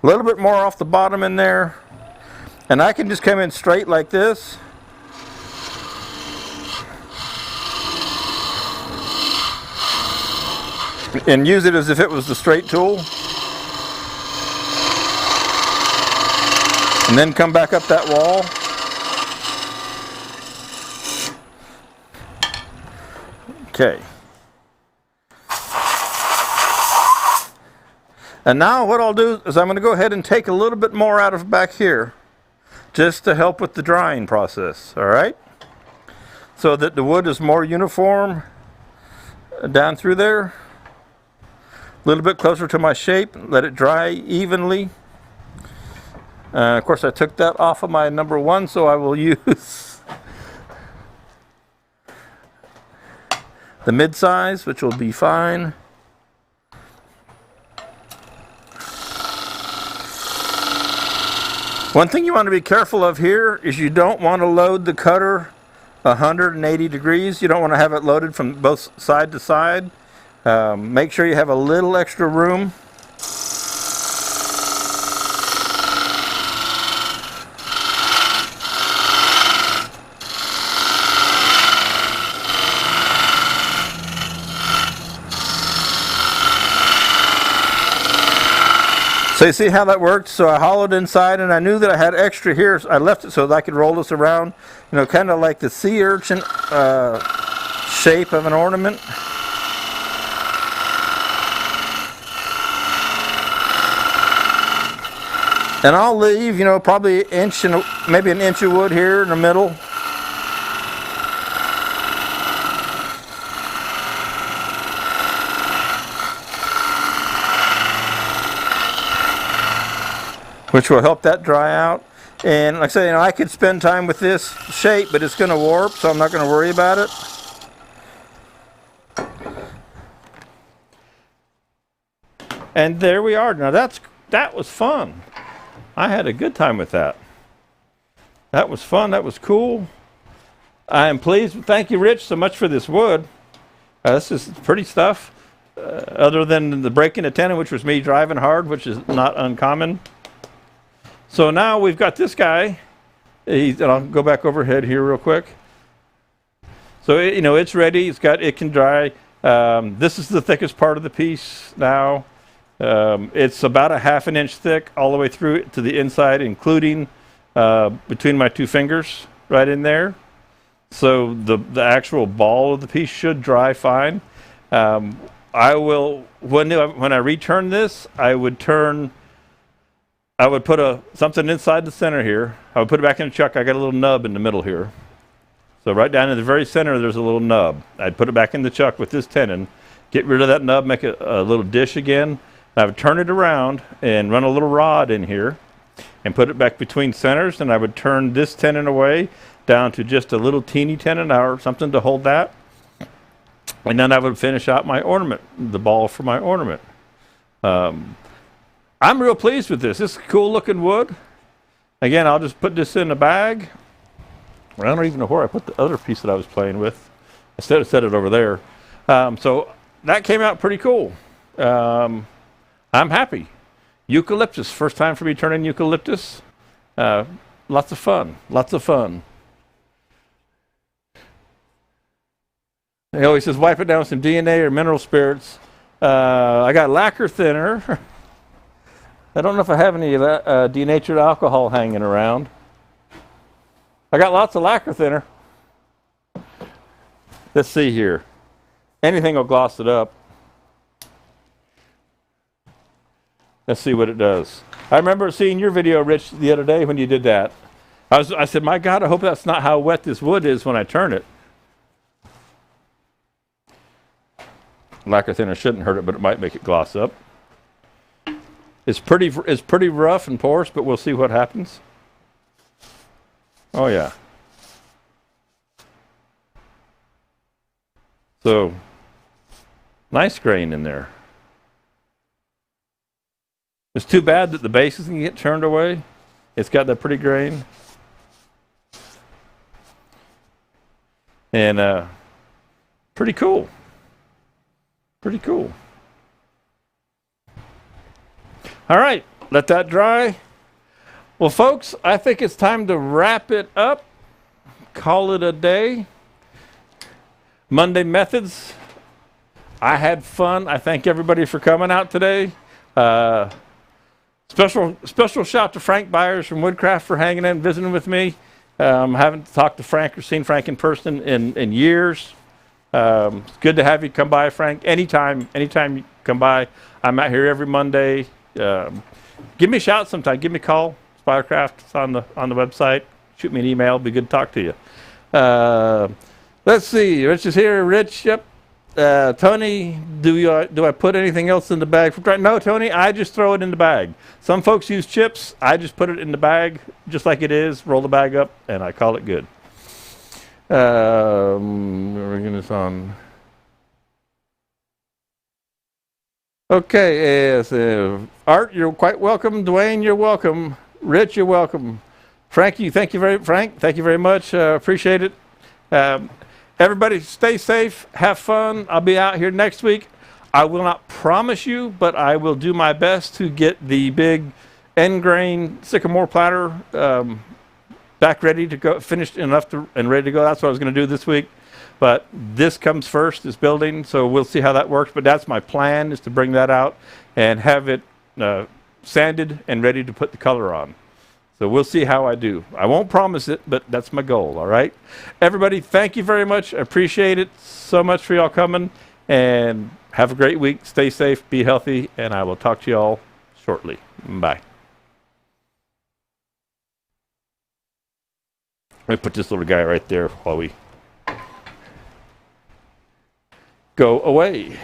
a little bit more off the bottom in there, and I can just come in straight like this. and use it as if it was the straight tool. And then come back up that wall. Okay. And now what I'll do is I'm going to go ahead and take a little bit more out of back here, just to help with the drying process, all right? So that the wood is more uniform down through there. A little bit closer to my shape, let it dry evenly. Of course, I took that off of my number 1, so I will use the mid-size, which will be fine. One thing you want to be careful of here is you don't want to load the cutter 180 degrees. You don't want to have it loaded from both side to side. Make sure you have a little extra room. So you see how that worked? So I hollowed inside, and I knew that I had extra here. So I left it so that I could roll this around, you know, kind of like the sea urchin shape of an ornament. And I'll leave, you know, probably an inch and maybe an inch of wood here in the middle. Which will help that dry out. And like I say, you know, I could spend time with this shape, but it's going to warp, so I'm not going to worry about it. And there we are. Now that was fun. I had a good time with that. That was fun. That was cool. I am pleased. Thank you, Rich, so much for this wood. This is pretty stuff. Other than the breaking a tenon, which was me driving hard, which is not uncommon. So now we've got this guy. And I'll go back overhead here real quick. So you know, it's ready. It can dry. This is the thickest part of the piece now. It's about a ½ an inch thick all the way through to the inside, including between my 2 fingers right in there. So the actual ball of the piece should dry fine. I will, when I return this, I would put something inside the center here. I would put it back in the chuck. I got a little nub in the middle here. So right down in the very center, there's a little nub. I'd put it back in the chuck with this tenon, get rid of that nub, make it a little dish again. I would turn it around and run a little rod in here and put it back between centers, and I would turn this tenon away down to just a little teeny tenon or something to hold that. And then I would finish out my ornament, the ball for my ornament. I'm real pleased with this. This is cool looking wood. Again, I'll just put this in a bag. I don't even know where I put the other piece that I was playing with. I set it over there. So that came out pretty cool. I'm happy. Eucalyptus, first time for me turning eucalyptus. Lots of fun, lots of fun. He always says, wipe it down with some DNA or mineral spirits. I got lacquer thinner. I don't know if I have any of that denatured alcohol hanging around. I got lots of lacquer thinner. Let's see here. Anything will gloss it up. Let's see what it does. I remember seeing your video, Rich, the other day when you did that. I said, my God, I hope that's not how wet this wood is when I turn it. Lacquer thinner shouldn't hurt it, but it might make it gloss up. It's pretty rough and porous, but we'll see what happens. Oh yeah. So, nice grain in there. It's too bad that the base isn't get turned away. It's got that pretty grain. And pretty cool. Pretty cool. All right, let that dry. Well, folks, I think it's time to wrap it up. Call it a day. Monday Methods. I had fun. I thank everybody for coming out today. Special shout to Frank Byers from Woodcraft for hanging in and visiting with me. Haven't talked to Frank or seen Frank in person in years. It's good to have you come by, Frank. Anytime you come by. I'm out here every Monday. Give me a shout sometime. Give me a call. Spidercraft. It's on the website. Shoot me an email. It'd be good to talk to you. Let's see. Rich is here. Rich, yep. Tony, do I put anything else in the bag? No, Tony, I just throw it in the bag. Some folks use chips. I just put it in the bag just like it is, roll the bag up, and I call it good. We're getting this on. Okay, yes, Art, you're quite welcome. Dwayne, you're welcome. Rich, you're welcome. Frank, thank you very much. Appreciate it. Everybody stay safe, have fun. I'll be out here next week. I will not promise you, but I will do my best to get the big end grain sycamore platter back ready to go, finished enough and ready to go. That's what I was going to do this week. But this comes first, this building, so we'll see how that works. But that's my plan, is to bring that out and have it sanded and ready to put the color on. So we'll see how I do. I won't promise it, but that's my goal, all right? Everybody, thank you very much. I appreciate it so much for y'all coming. And have a great week. Stay safe, be healthy, and I will talk to y'all shortly. Bye. Let me put this little guy right there while we go away.